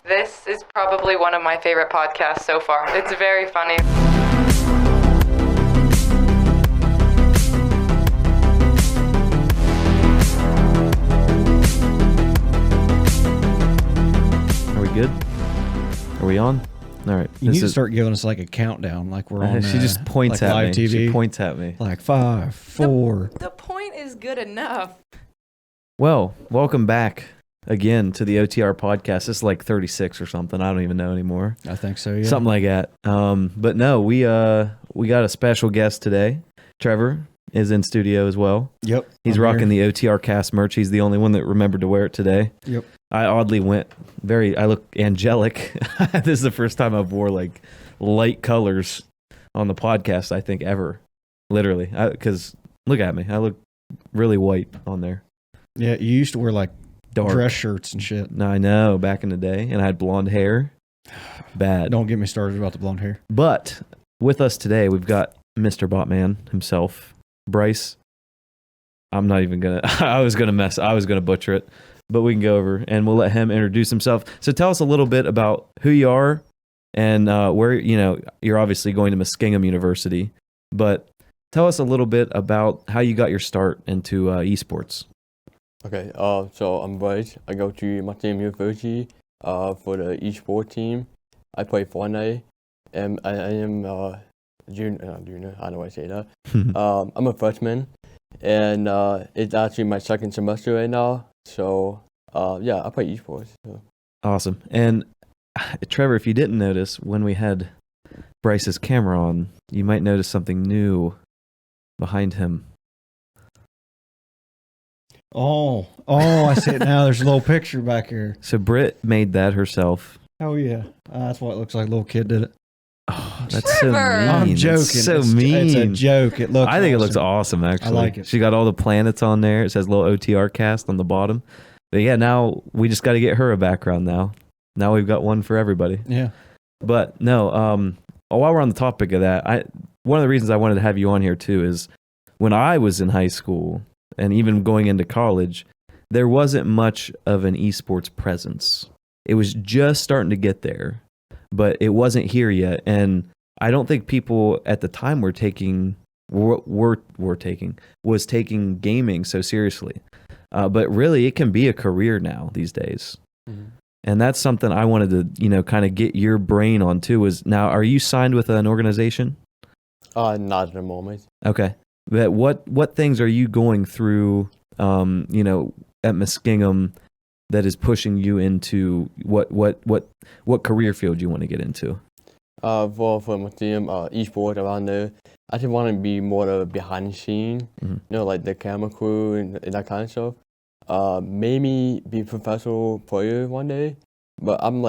This is probably one of my favorite podcasts so far. It's very funny. Are we good? Are we on? All right. You need to start giving us like a countdown, like we're on. She just points like at live me. TV. She points at me. Like 5, 4. The point is good enough. Well, welcome back again to the OTR podcast. This is like 36 or something. I don't even know anymore. I think so. Yeah. Something like that. But no, we got a special guest today. Trevor is in studio as well. Yep. He's rocking the OTR cast merch. He's the only one that remembered to wear it today. Yep. I oddly went I look angelic. This is the first time I've wore like light colors on the podcast, I think, ever. Literally. Because look at me. I look really white on there. Yeah, you used to wear like Dark dress shirts and shit. No, I know, back in the day. And I had blonde hair. Bad. Don't get me started about the blonde hair. But with us today, we've got MrBotMan himself, Bryce. I'm not even going to, I was going to butcher it. But we can go over and we'll let him introduce himself. So tell us a little bit about who you are and where, you're obviously going to Muskingum University, but tell us a little bit about how you got your start into esports. Okay, so I'm Bryce. I go to Muskingum University for the esports team. I play Fortnite, and I am junior, I don't know why I say that. I'm a freshman, and it's actually my second semester right now. So, yeah, I play esports. So. Awesome. And Trevor, if you didn't notice, when we had Bryce's camera on, you might notice something new behind him. Oh, I see it now. There's a little picture back here. So Britt made that herself. Oh, yeah. That's what it looks like. Little kid did it. Oh, that's so mean. I'm joking. It's so it's mean. It's a joke. It looks. I think awesome. it looks awesome. Actually, I like it. She got all the planets on there. It says little OTR cast on the bottom. But yeah, now we just got to get her a background. Now we've got one for everybody. Yeah. But no. While we're on the topic of that, one of the reasons I wanted to have you on here too is when I was in high school and even going into college, there wasn't much of an esports presence. It was just starting to get there, but it wasn't here yet. And I don't think people at the time were taking gaming so seriously. But really, it can be a career now these days. Mm-hmm. And that's something I wanted to, kind of get your brain on too. Is now, are you signed with an organization? Not at the moment. Okay. But what things are you going through, at Muskingum that is pushing you into what career field you want to get into? For my team, esports around there, I just want to be more of behind the scene, like the camera crew and that kind of stuff. Maybe be a professional player one day, but I'm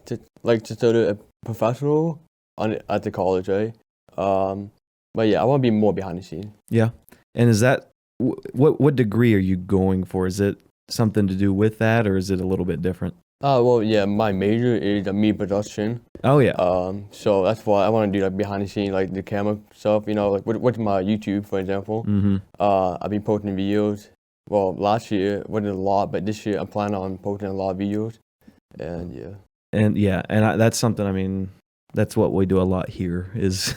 to start a professional at the college, right? But yeah, I want to be more behind the scene. Yeah. And is that what degree are you going for? Is it something to do with that, or is it a little bit different? Well, yeah, my major is media production. Oh, yeah. So that's why I want to do behind the scenes, like the camera stuff, like with my YouTube, for example. Mm-hmm. I've been posting videos. Well, last year wasn't a lot, but this year I'm planning on posting a lot of videos. And yeah. And that's something, that's what we do a lot here is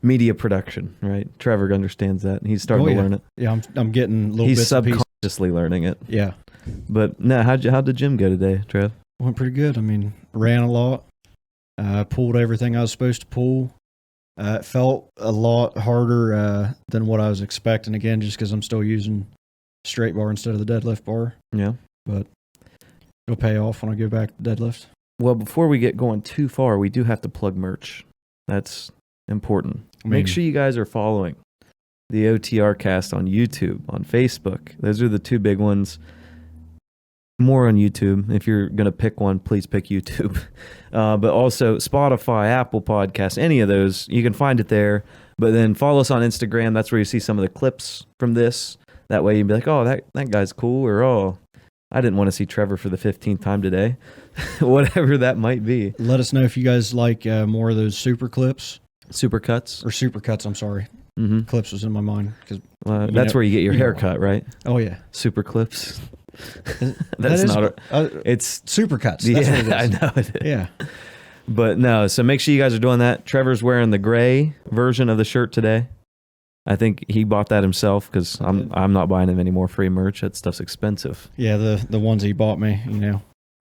media production, right? Trevor understands that. He's starting to learn it. Yeah, I'm getting little He's bits and pieces. subconsciously learning it. Yeah. But no, how'd the gym go today, Trev? Went pretty good. Ran a lot. Pulled everything I was supposed to pull. It felt a lot harder than what I was expecting, again, just because I'm still using straight bar instead of the deadlift bar. Yeah. But it'll pay off when I go back to deadlift. Well, before we get going too far, we do have to plug merch. That's important. Make sure you guys are following the OTR cast on YouTube, on Facebook. Those are the two big ones. More on YouTube. If you're going to pick one, please pick YouTube. But also Spotify, Apple Podcasts, any of those, you can find it there. But then follow us on Instagram. That's where you see some of the clips from this. That way you'd be like, oh, that guy's cool, or oh, I didn't want to see Trevor for the 15th time today. Whatever that might be. Let us know if you guys like more of those super clips. Super cuts? Or super cuts, I'm sorry. Mm-hmm. Clips was in my mind. Cause that's where you get your haircut, right? Oh, yeah. Super clips. That's is, not. It's Supercuts. That's yeah, what it is. I know it is. Yeah. But no, so make sure you guys are doing that. Trevor's wearing the gray version of the shirt today. I think he bought that himself because I'm not buying him any more free merch. That stuff's expensive. Yeah, the ones he bought me,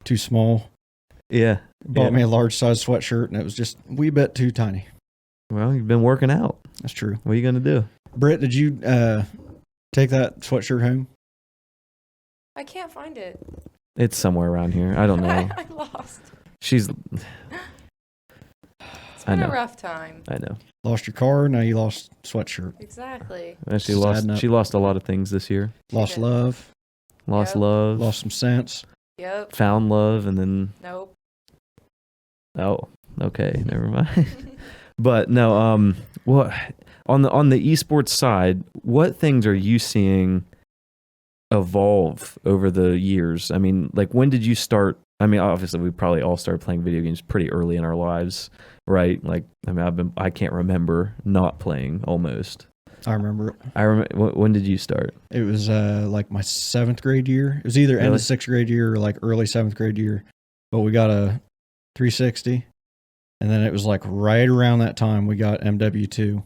too small. Yeah. Bought me a large size sweatshirt, and it was just a wee bit too tiny. Well, you've been working out. That's true. What are you gonna do? Britt, did you take that sweatshirt home? I can't find it. It's somewhere around here. I don't know. I lost. She's. It's I been a know. rough time. I know. Lost your car, now you lost sweatshirt. Exactly. And she Just lost. adding up. She lost a lot of things this year. Lost did. love, Lost Yep. love. lost some sense. Yep. Found love, and then Nope. oh, okay, never mind. But no, what on the esports side, what things are you seeing evolve over the years? I mean, like when did you start? I mean, obviously we probably all started playing video games pretty early in our lives, right? Like, I mean, I can't remember not playing almost. I remember it. I remember. When did you start? It was like my 7th grade year. It was either end Really? of 6th grade year or like early 7th grade year. But we got a 360. And then it was like right around that time we got MW2.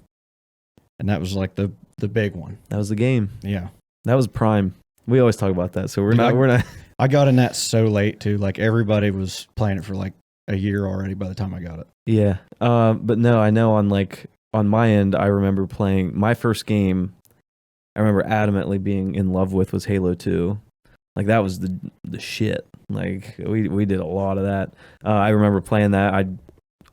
And that was like the big one. That was the game. Yeah. That was prime. We always talk about that, so we're Dude, not. I got in that so late too. Like everybody was playing it for like a year already by the time I got it. Yeah. But no, I know on my end, I remember playing my first game. I remember adamantly being in love with was Halo 2. Like that was the shit. Like we did a lot of that. I remember playing that.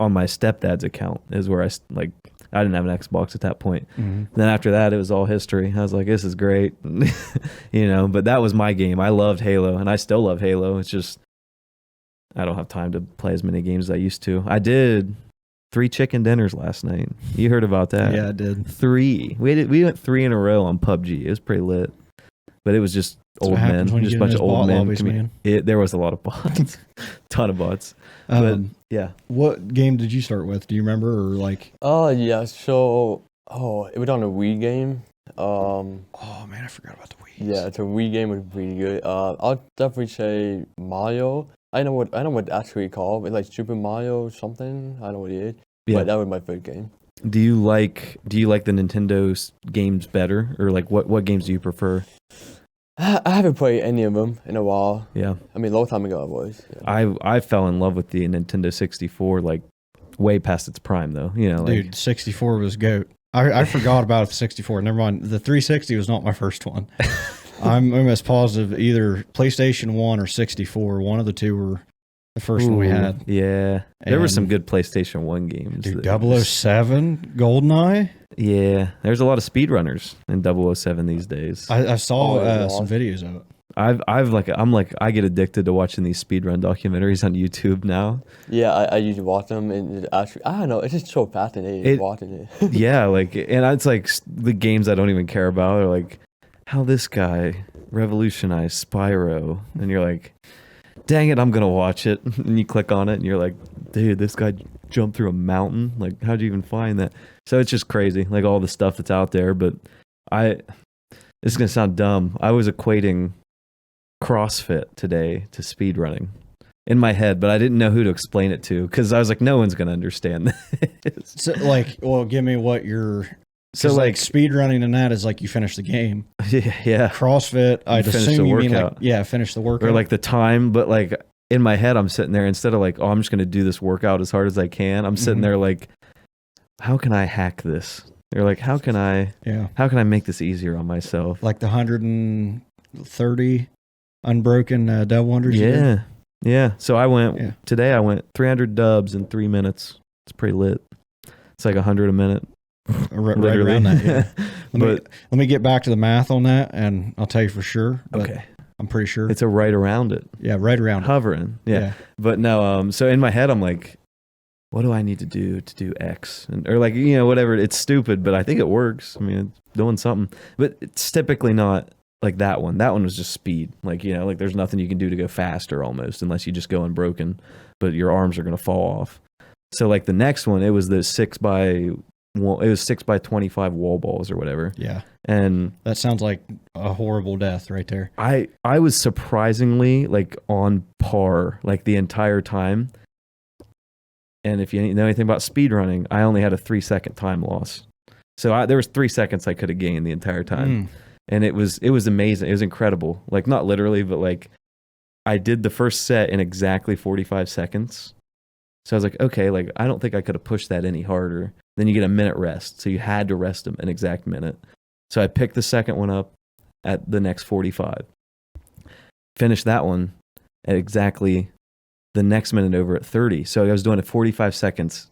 On my stepdad's account is where I didn't have an Xbox at that point. Mm-hmm. Then after that, it was all history. I was like, this is great, But that was my game. I loved Halo, and I still love Halo. It's just I don't have time to play as many games as I used to. I did 3 chicken dinners last night. You heard about that? Yeah, I did. 3. We went 3 in a row on PUBG. It was pretty lit, but it was just That's old what happens men, when you just a get in bunch of those old bot men. lobbies, man. There was a lot of bots, ton of bots. But yeah. What game did you start with? Do you remember or like? Yeah. So, it was on a Wii game. Oh man, I forgot about the Wii. Yeah, the Wii game was really good. I'll definitely say Mario. I know what it's actually called. It's like Super Mario something. I don't know what it is. Yeah. But that was my favorite game. Do you like the Nintendo games better, or like what games do you prefer? I haven't played any of them in a while. Yeah. I mean, a long time ago I was. Yeah. I fell in love with the Nintendo 64 like way past its prime though. Dude, 64 was GOAT. I forgot about the 64. Never mind. The 360 was not my first one. I'm almost positive either PlayStation 1 or 64. One of the two were the first one we had. Yeah. There were some And- good PlayStation 1 games. Dude, that were just- 007, GoldenEye. Yeah. There's a lot of speedrunners in 007 these days. I saw Oh, yeah. some videos of it. I get addicted to watching these speedrun documentaries on YouTube now. Yeah, I usually watch them, and it actually, I don't know, it's just so fascinating watching it. Yeah, and it's like the games I don't even care about are like how this guy revolutionized Spyro, and you're like, dang it, I'm gonna watch it. And you click on it, and you're like, dude, this guy jumped through a mountain. Like, how'd you even find that? So it's just crazy, like all the stuff that's out there. But this is gonna sound dumb. I was equating CrossFit today to speed running in my head, but I didn't know who to explain it to because I was like, no one's gonna understand this. So, give me what you're. So like speed running and that is like you finish the game. yeah, CrossFit, I'd finish assume the you mean like workout. finish the workout or like the time, but like in my head, I'm sitting there instead of like, oh, I'm just gonna do this workout as hard as I can. I'm sitting Mhm. there like, how can I hack this? They're like, how can I make this easier on myself? like the 130 unbroken double wonders. you did? Yeah. So I went Yeah. today. I went 300 dubs in 3 minutes. It's pretty lit. It's like 100 a minute. Right Literally. around that. Yeah. But Let me get back to the math on that, and I'll tell you for sure. But okay, I'm pretty sure. it's a right around it, Yeah, right around it. hovering. Yeah. But no. So in my head, I'm like, what do I need to do X? Or like, whatever. It's stupid, but I think it works. I mean, it's doing something. But it's typically not like that one. That one was just speed. Like, like there's nothing you can do to go faster almost unless you just go unbroken, but your arms are going to fall off. So like the next one, it was the 6x it was 6x25 wall balls or whatever. Yeah. And that sounds like a horrible death right there. I was surprisingly like on par like the entire time. And if you know anything about speedrunning, I only had a 3-second time loss. So there was 3 seconds I could have gained the entire time. And it was amazing. It was incredible. Like not literally, but like I did the first set in exactly 45 seconds. So I was like, okay, like I don't think I could have pushed that any harder. Then you get a minute rest. So you had to rest them an exact minute. So I picked the second one up at the next 45. Finished that one at exactly the next minute over at 30. So I was doing it 45 seconds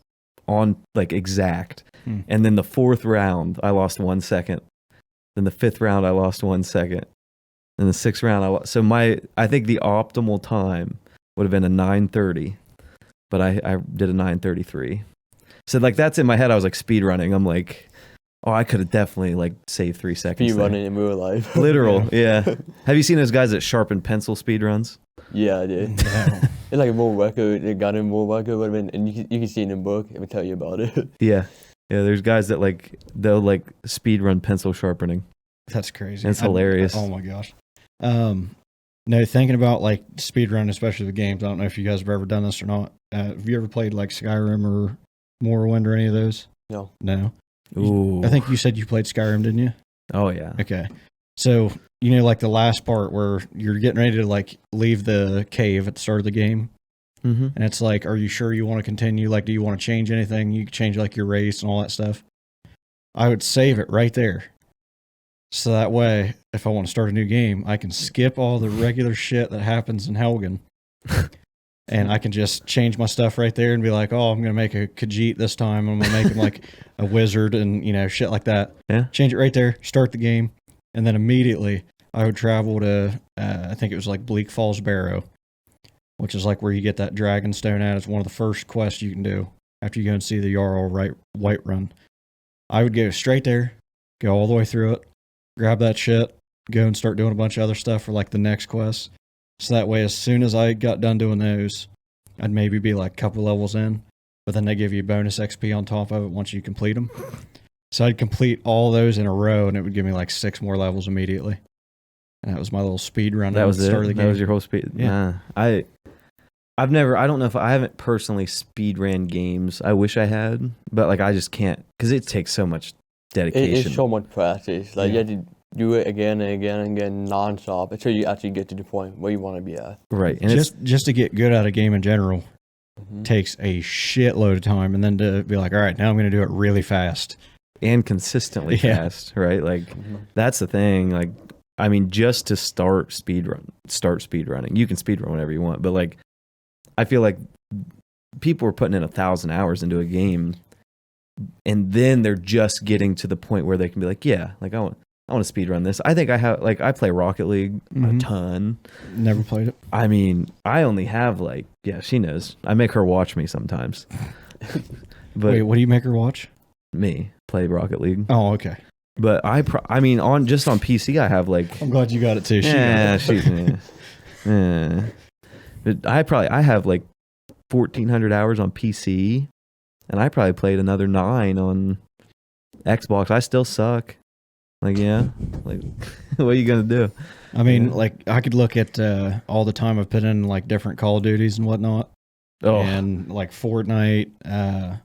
on like exact. And then the fourth round, I lost 1 second. Then the fifth round, I lost 1 second. And the sixth round, I lost. So I think the optimal time would have been a 9:30, but I did a 9:33. So like that's in my head. I was like speed running. I'm like, oh, I could have definitely like saved 3 seconds. Speed running in real life. Literal, yeah. Have you seen those guys that sharpen pencil speed runs? Yeah, I did. No. It's like a world record. They got a world record, would have been, and you can see it in the book. It will tell you about it. Yeah. There's guys that like they'll like speed run pencil sharpening. That's crazy. It's hilarious. Oh my gosh. No, thinking about like speed run, especially the games. I don't know if you guys have ever done this or not. Have you ever played like Skyrim or Morrowind or any of those? No. No. Ooh. I think you said you played Skyrim, didn't you? Oh yeah. Okay. So, you know, like the last part where you're getting ready to like leave the cave at the start of the game. Mm-hmm. And it's like, are you sure you want to continue? Like, do you want to change anything? You can change like your race and all that stuff. I would save it right there. So that way, if I want to start a new game, I can skip all the regular shit that happens in Helgen. And I can just change my stuff right there and be like, oh, I'm going to make a Khajiit this time. I'm going to make him like a wizard and, you know, shit like that. Yeah. Change it right there, start the game. And then immediately I would travel to, I think it was like Bleak Falls Barrow, which is like where you get that dragon stone at. It's one of the first quests you can do after you go and see the Jarl Whiterun. I would go straight there, go all the way through it, grab that shit, go and start doing a bunch of other stuff for like the next quest. So that way, as soon as I got done doing those, I'd maybe be like a couple levels in, but then they give you bonus XP on top of it once you complete them. So I'd complete all those in a row, and it would give me like 6 more levels immediately. And that was my little speed run. That was it. Start of the game. That was your whole speed. Yeah. Nah, I don't know if I haven't personally speed ran games. I wish I had, but like I just can't because it takes so much dedication. It's so much practice. Like you have to do it again and again and again nonstop until you actually get to the point where you want to be at. Right. And just to get good at a game in general takes a shitload of time, and then to be like, all right, now I'm going to do it really fast and consistently fast, right? Like that's the thing. Like I mean, just to start speed running. You can speed run whenever you want, but like I feel like people are putting in 1,000 hours into a game, and then they're just getting to the point where they can be like, yeah, like I want to speed run this. I think I play Rocket League a ton. Never played it. I mean, I only have like, yeah, she knows. I make her watch me sometimes. But wait, what do you make her watch? Me play Rocket League. Oh, okay. But I mean, on PC, I have like. I'm glad you got it too. But I have like 1,400 hours on PC, and I probably played another 9 on Xbox. I still suck. Like, yeah, like, what are you gonna do? I mean, like, I could look at all the time I've put in like different Call of Duties and whatnot, and like Fortnite,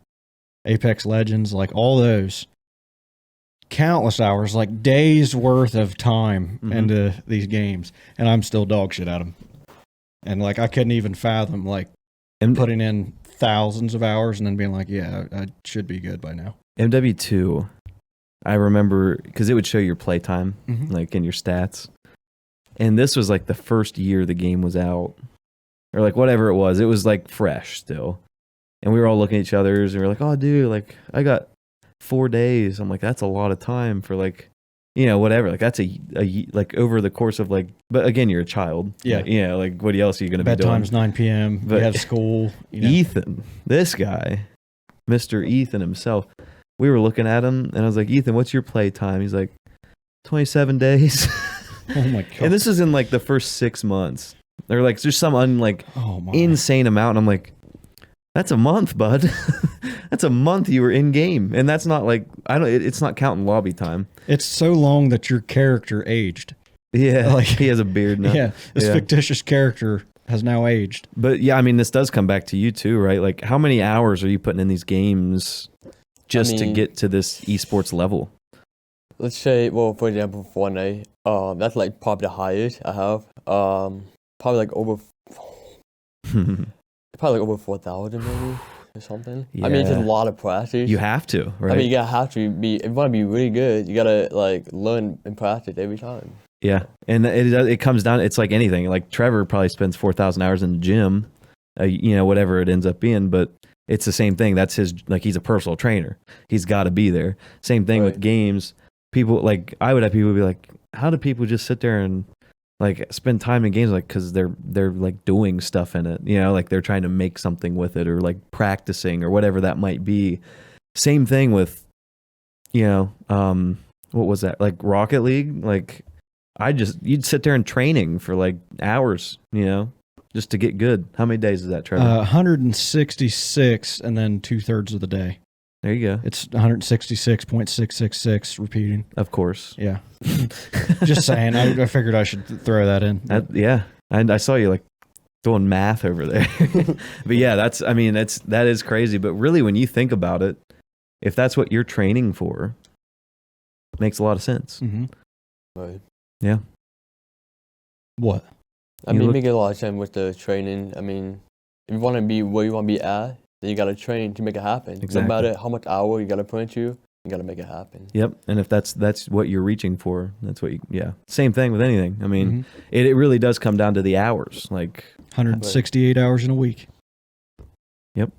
Apex Legends, like all those. Countless hours, like days worth of time into these games, and I'm still dog shit at them. And like I couldn't even fathom like putting in thousands of hours and then being like, yeah, I should be good by now. MW2, I remember because it would show your playtime, like in your stats. And this was like the first year the game was out, or like whatever it was. It was like fresh still, and we were all looking at each other's and we were like, oh, dude, like I got 4 days. I'm like, that's a lot of time for like, you know, whatever. Like that's a like over the course of like, but again, you're a child. Yeah. Like, you know, like what else are you going to be doing? Bedtime's 9 p.m. But you have school. You know. Ethan, this guy, Mr. Ethan himself, we were looking at him and I was like, Ethan, what's your play time? He's like, 27 days. Oh my God. And this is in like the first 6 months. They're like, there's some insane amount. And I'm like, that's a month, bud. That's a month you were in game, and that's not like it's not counting lobby time. It's so long that your character aged. Yeah, Like, he has a beard now. Yeah, this fictitious character has now aged. But yeah, I mean, this does come back to you too, right? Like, how many hours are you putting in these games just to get to this esports level? Let's say, well, for example, Fortnite. That's like probably the highest I have. Probably like over 4,000 maybe or something. I mean, it's just a lot of practice. You have to, right? I mean, you gotta have to be. If you want to be really good, you gotta like learn and practice every time. Yeah, and it comes down. It's like anything. Like Trevor probably spends 4,000 hours in the gym, whatever it ends up being. But it's the same thing. That's his. Like, he's a personal trainer. He's got to be there. Same thing with games. People, like, I would have people be like, how do people just sit there and like spend time in games? Like, because they're like doing stuff in it. Like they're trying to make something with it, or like practicing, or whatever that might be. Same thing with, what was that? Like Rocket League. Like, you'd sit there and training for like hours, just to get good. How many days is that, Trevor? 166, and then 2/3 of the day. There you go. It's 166.666 repeating. Of course. Yeah. Just saying. I figured I should throw that in. Yeah. And I saw you like doing math over there. But yeah, that is crazy. But really, when you think about it, if that's what you're training for, it makes a lot of sense. Mm-hmm. Right. Yeah. What? I mean, it makes a lot of sense with the training. I mean, if you want to be where you want to be at, then you got to train to make it happen. Exactly. No matter how much hour you got to put into, you got to make it happen. Yep. And if that's what you're reaching for, that's what same thing with anything. I mean, it really does come down to the hours. Like 168 hours in a week. Yep.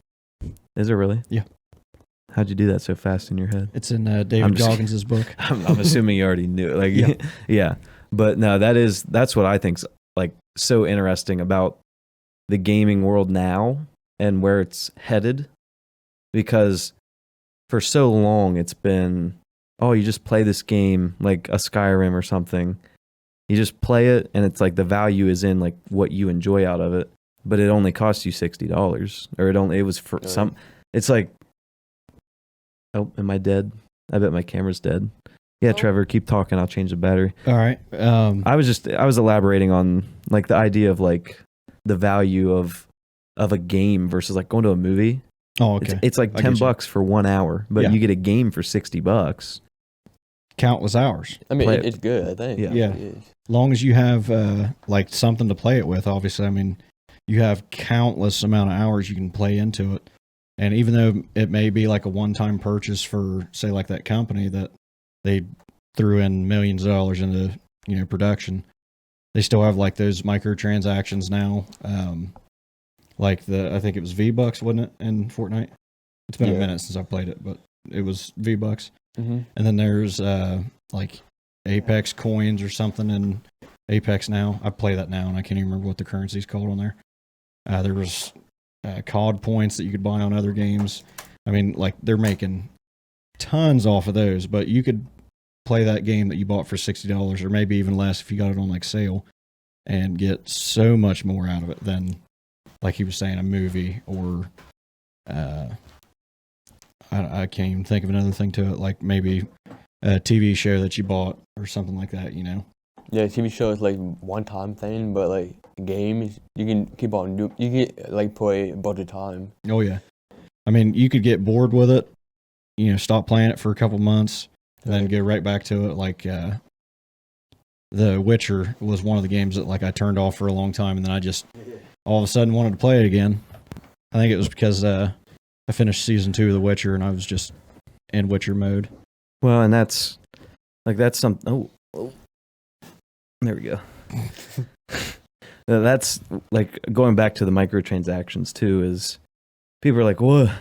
Is it really? Yeah. How'd you do that so fast in your head? It's in David Goggins' book. I'm assuming you already knew. Like, yeah. But no, that's what I think's like so interesting about the gaming world now and where it's headed, because for so long it's been, you just play this game like a Skyrim or something. You just play it, and it's like the value is in like what you enjoy out of it, but it only costs you $60, or it was for some. It's like, oh, am I dead? I bet my camera's dead. Yeah, Trevor, keep talking. I'll change the battery. All right. I was elaborating on like the idea of like the value of a game versus like going to a movie. Oh, okay. It's like $10 for 1 hour, but you get a game for $60. Countless hours. I mean, it's good, I think. Yeah. As long as you have like something to play it with, obviously. I mean, you have countless amount of hours you can play into it. And even though it may be like a one-time purchase for, say, like that company that they threw in millions of dollars into, production, they still have like those microtransactions now. Like I think it was V-Bucks, wasn't it, in Fortnite? It's been a minute since I played it, but it was V-Bucks. Mm-hmm. And then there's like Apex coins or something in Apex now. I play that now, and I can't even remember what the currency's called on there. There was COD points that you could buy on other games. I mean, like, they're making tons off of those, but you could play that game that you bought for $60 or maybe even less if you got it on like sale and get so much more out of it than, like he was saying, a movie or I can't even think of another thing to it, like maybe a TV show that you bought or something like that, Yeah, TV show is like one-time thing, but like games, you can keep on you can like play a bunch of time. Oh yeah, I mean, you could get bored with it, stop playing it for a couple months, and then go right back to it. Like The Witcher was one of the games that like I turned off for a long time, and then I just all of a sudden wanted to play it again. I think it was because I finished season 2 of The Witcher, and I was just in Witcher mode. Well, and that's some. Oh, there we go. That's like going back to the microtransactions too. Is people are like, "Whoa, I'm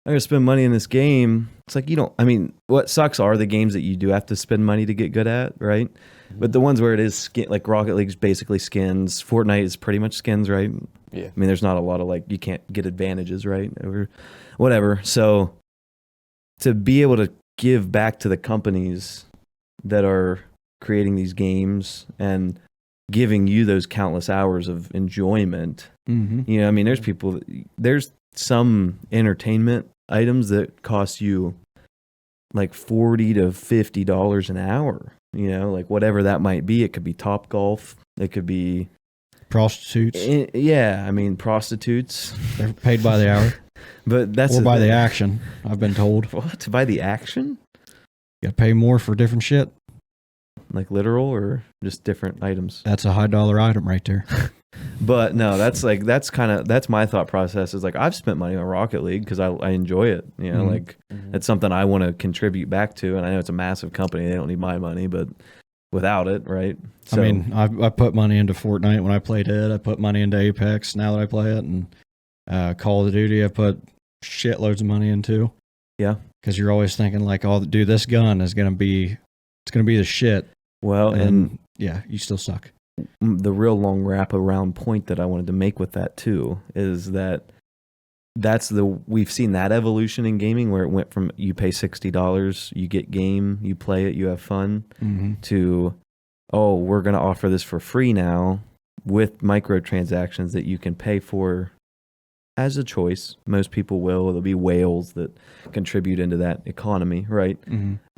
gonna spend money in this game." It's like, I mean, what sucks are the games that you do have to spend money to get good at, right? Mm-hmm. But the ones where it is like Rocket League's basically skins. Fortnite is pretty much skins, right? Yeah. I mean, there's not a lot of like, you can't get advantages, right? Or whatever. So to be able to give back to the companies that are creating these games and giving you those countless hours of enjoyment, Mm-hmm. I mean, there's some entertainment items that cost you like $40 to $50 an hour. You know, like whatever that might be. It could be Top Golf. It could be Prostitutes. Yeah, I mean prostitutes. They're paid by the hour. But that's or by the action, I've been told. What? By the action? You gotta pay more for different shit. Like literal or just different items? That's a high dollar item right there. But no, that's my thought process is like I've spent money on Rocket League because I enjoy it. You know, like it's something I want to contribute back to. And I know it's a massive company. They don't need my money, but without it, right? So, I mean, I put money into Fortnite when I played it. I put money into Apex now that I play it. And Call of Duty, I put shitloads of money into. Yeah. Because you're always thinking like, oh, dude, this gun is going to be the shit. Well, and yeah, you still suck. The real long wrap around point that I wanted to make with that too is that we've seen that evolution in gaming where it went from you pay $60, you get game, you play it, you have fun, to, oh, we're going to offer this for free now with microtransactions that you can pay for as a choice. Most people will. There'll be whales that contribute into that economy, right?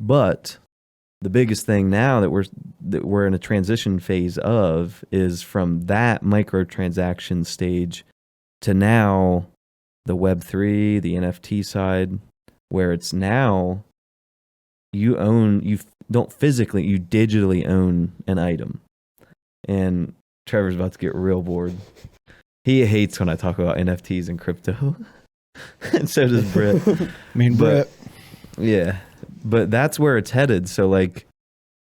But the biggest thing now that we're in a transition phase of is from that microtransaction stage to now the Web3, the NFT side, where it's now you digitally own an item. And Trevor's about to get real bored. He hates when I talk about NFTs and crypto. And so does Britt. I mean, Britt. Yeah. But that's where it's headed. So like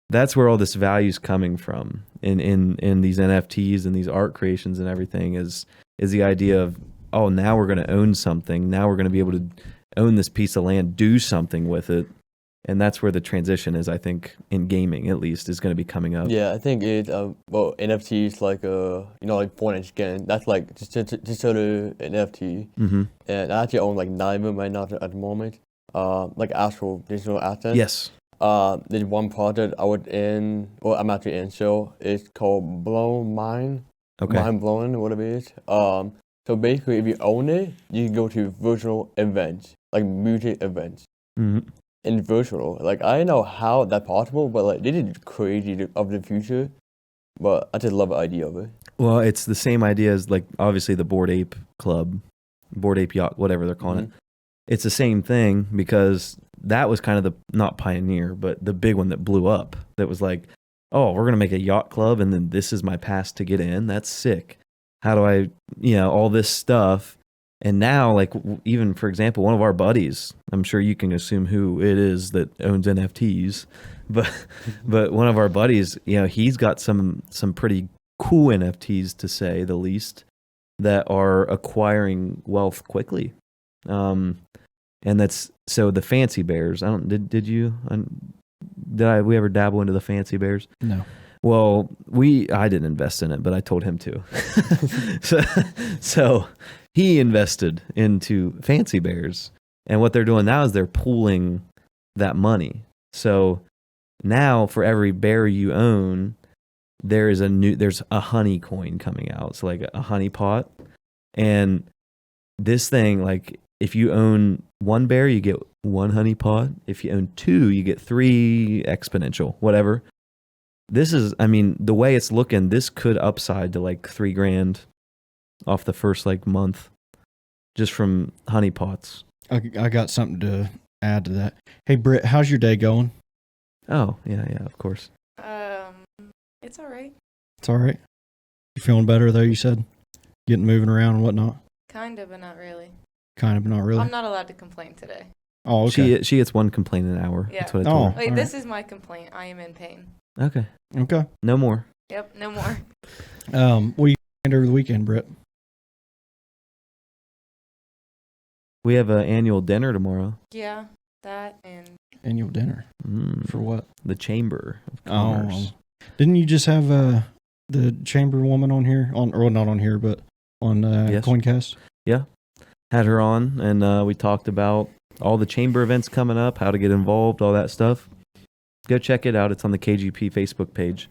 that's where all this value's coming from in these NFTs and these art creations and everything is the idea of, oh, now we're going to own something. Now we're going to be able to own this piece of land, do something with it. And that's where the transition is, I think, in gaming at least, is going to be coming up. Yeah, I think it, NFTs like, like Fortnite skin, that's like just sort of NFT. And I actually own like 9 of them right now at the moment. Like actual digital assets. Yes. There's one project I'm actually in, so it's called Blow Mind. Okay. Mind blowing, whatever it is. So basically, if you own it, you can go to virtual events, like music events. In virtual, like I don't know how that's possible, but like this is crazy of the future. But I just love the idea of it. Well, it's the same idea as like obviously the Bored Ape Club, Bored Ape Yacht, whatever they're calling it. It's the same thing because that was kind of the, not pioneer, but the big one that blew up. That was like, oh, we're going to make a yacht club and then this is my pass to get in. That's sick. How do I, all this stuff. And now, like, even for example, one of our buddies, I'm sure you can assume who it is that owns NFTs, but one of our buddies, he's got some pretty cool NFTs, to say the least, that are acquiring wealth quickly. And that's, so the fancy bears, did we ever dabble into the fancy bears? No. Well, I didn't invest in it, but I told him to. so he invested into fancy bears, and what they're doing now is they're pooling that money. So now for every bear you own, there's a honey coin coming out. So like a honey pot. And this thing, like, if you own 1 bear, you get 1 honey pot. If you own 2, you get 3 exponential, whatever. This is, the way it's looking, this could upside to like $3,000 off the first like month, just from honey pots. I got something to add to that. Hey, Britt, how's your day going? Oh, yeah, of course. It's all right. It's all right. You feeling better though? You said getting moving around and whatnot. Kind of, but not really. Kind of, but not really. I'm not allowed to complain today. Oh, okay. She gets 1 complaint an hour. Yeah. That's what I told her. Wait, this is my complaint. I am in pain. Okay. No more. Yep, no more. What are you doing over the weekend, Britt? We have an annual dinner tomorrow. Yeah, that and... Annual dinner? For what? The Chamber of Commerce. Didn't you just have the Chamber woman on here? Not on here, but on yes. Coincast? Yeah. Had her on, and we talked about all the Chamber events coming up, how to get involved, all that stuff. Go check it out. It's on the KGP Facebook page.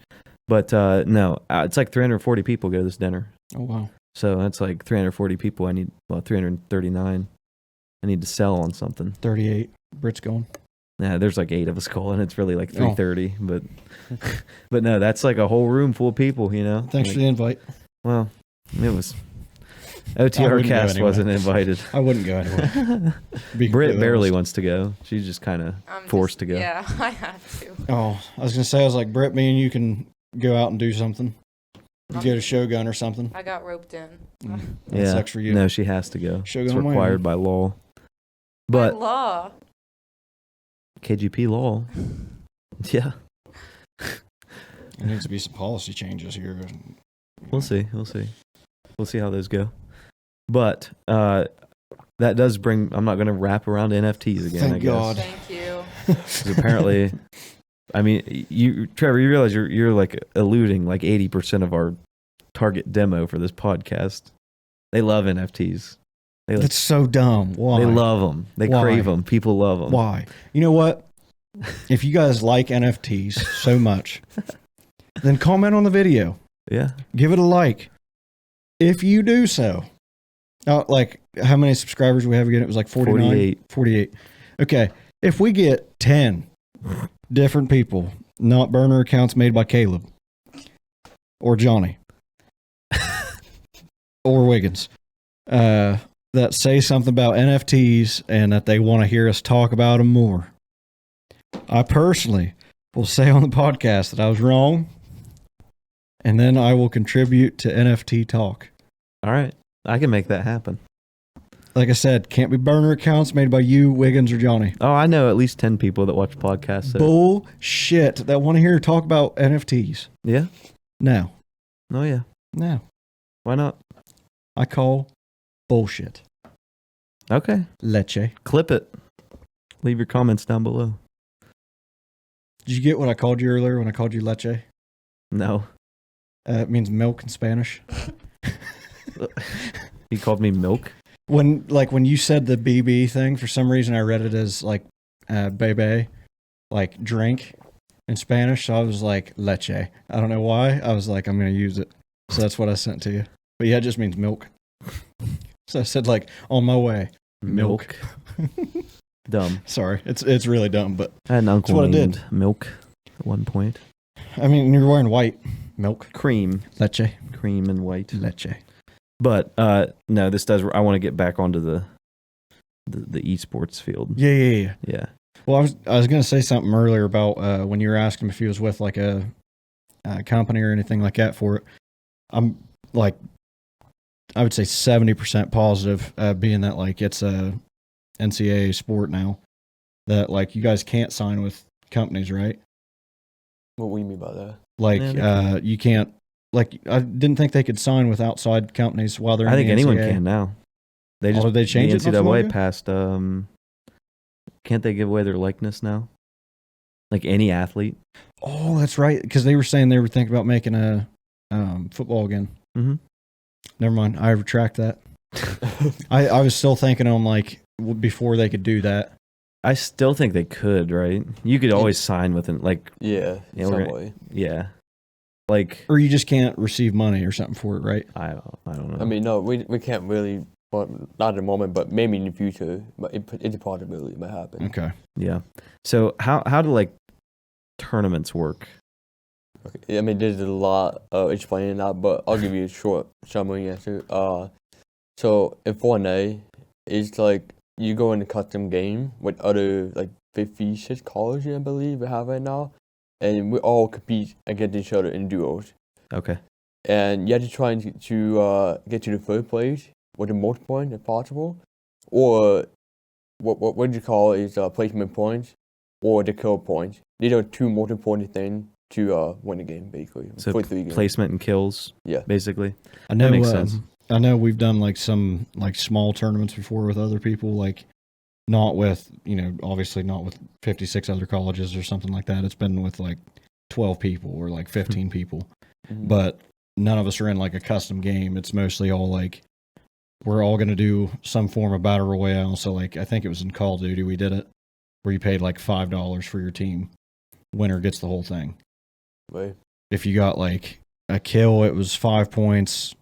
But no, it's like 340 people go to this dinner. Oh, wow. So that's like 340 people. I need 339. I need to sell on something. 38. Brit's going. Yeah, there's like 8 of us calling. It's really like 3:30, but no, that's like a whole room full of people, you know. Thanks for the invite. Well, it was OTR cast wasn't invited. I wouldn't go anywhere. Britt barely wants to go. She's just kind of forced to go. Yeah, I had to. Oh, I was gonna say, I was like, Britt, me and you can go out and do something. You get a Shogun or something. I got roped in. That sucks for you. No, she has to go. Shogun it's required by law. But By law. KGP law. Yeah. There needs to be some policy changes here. We'll see. We'll see how those go. But that does bring. I'm not going to wrap around NFTs again. Thank I guess. God. Thank you. 'Cause apparently, I mean, Trevor, you realize you're like eluding like 80% of our target demo for this podcast. They love NFTs. That's so dumb. Why? They love them. They crave them. People love them. Why? You know what? If you guys like NFTs so much, then comment on the video. Yeah. Give it a like. If you do so, like how many subscribers we have again? It was like 49? 48. Okay. If we get 10 different people, not burner accounts made by Caleb or Johnny or Wiggins, that say something about NFTs and that they want to hear us talk about them more, I personally will say on the podcast that I was wrong, and then I will contribute to NFT talk. All right. I can make that happen. Like I said, can't be burner accounts made by you, Wiggins, or Johnny. Oh, I know at least 10 people that watch podcasts. Bullshit that want to hear talk about NFTs. Yeah? No. Oh, yeah. No. Why not? I call bullshit. Okay. Leche. Clip it. Leave your comments down below. Did you get what I called you earlier when I called you leche? No. It means milk in Spanish. He called me milk? When you said the BB thing, for some reason I read it as like bebe, like drink in Spanish. So I was like leche. I don't know why. I was like, I'm going to use it. So that's what I sent to you. But yeah, it just means milk. So I said like on my way. Milk. Dumb. Sorry. It's really dumb, but I had an uncle what I did. named Milk at one point. I mean, you're wearing white. Milk. Cream. Leche. Cream and white. Leche. But no, this does. I want to get back onto the esports field. Yeah. Yeah. Well, I was going to say something earlier about when you were asking if he was with like a company or anything like that for it. I'm like, I would say 70% positive, being that like it's a NCAA sport now, that like you guys can't sign with companies, right? What do you mean by that? Like Yeah, you can't. Like I didn't think they could sign with outside companies while they're. I think the anyone NCAA. can now. They just did they change the it not so long NCAA ago? passed. Can't they give away their likeness now? Like any athlete. Oh, that's right. Because they were saying they were thinking about making a football again. Mm-hmm. Never mind. I retract that. I was still thinking on like before they could do that. I still think they could, right? You could always sign with an like. Yeah, Yeah, some way. Yeah. Like Or you just can't receive money or something for it, right? I don't know. I mean, no, we can't really, well, not at the moment, but maybe in the future. But it's a possibility it might happen. Okay. Yeah. So how do like tournaments work? Okay. I mean, there's a lot of explaining that, but I'll give you a short summary answer. So in Fortnite, it's like you go in a custom game with other like 56 colleges, I believe we have right now, and we all compete against each other in duos. Okay. And you have to try and to get to the third place with the most points if possible, or what you call is placement points or the kill points. These are two most important things to win the game, basically. So for 3 games. placement and kills. Yeah. Basically. I know. That makes sense. I know we've done like some like small tournaments before with other people, like not with, obviously not with 56 other colleges or something like that. It's been with like 12 people or like 15 people, Mhm. but none of us are in like a custom game. It's mostly all like, we're all going to do some form of battle royale. So like, I think it was in Call of Duty, we did it where you paid like $5 for your team. Winner gets the whole thing. Right. If you got like a kill, it was 5 points.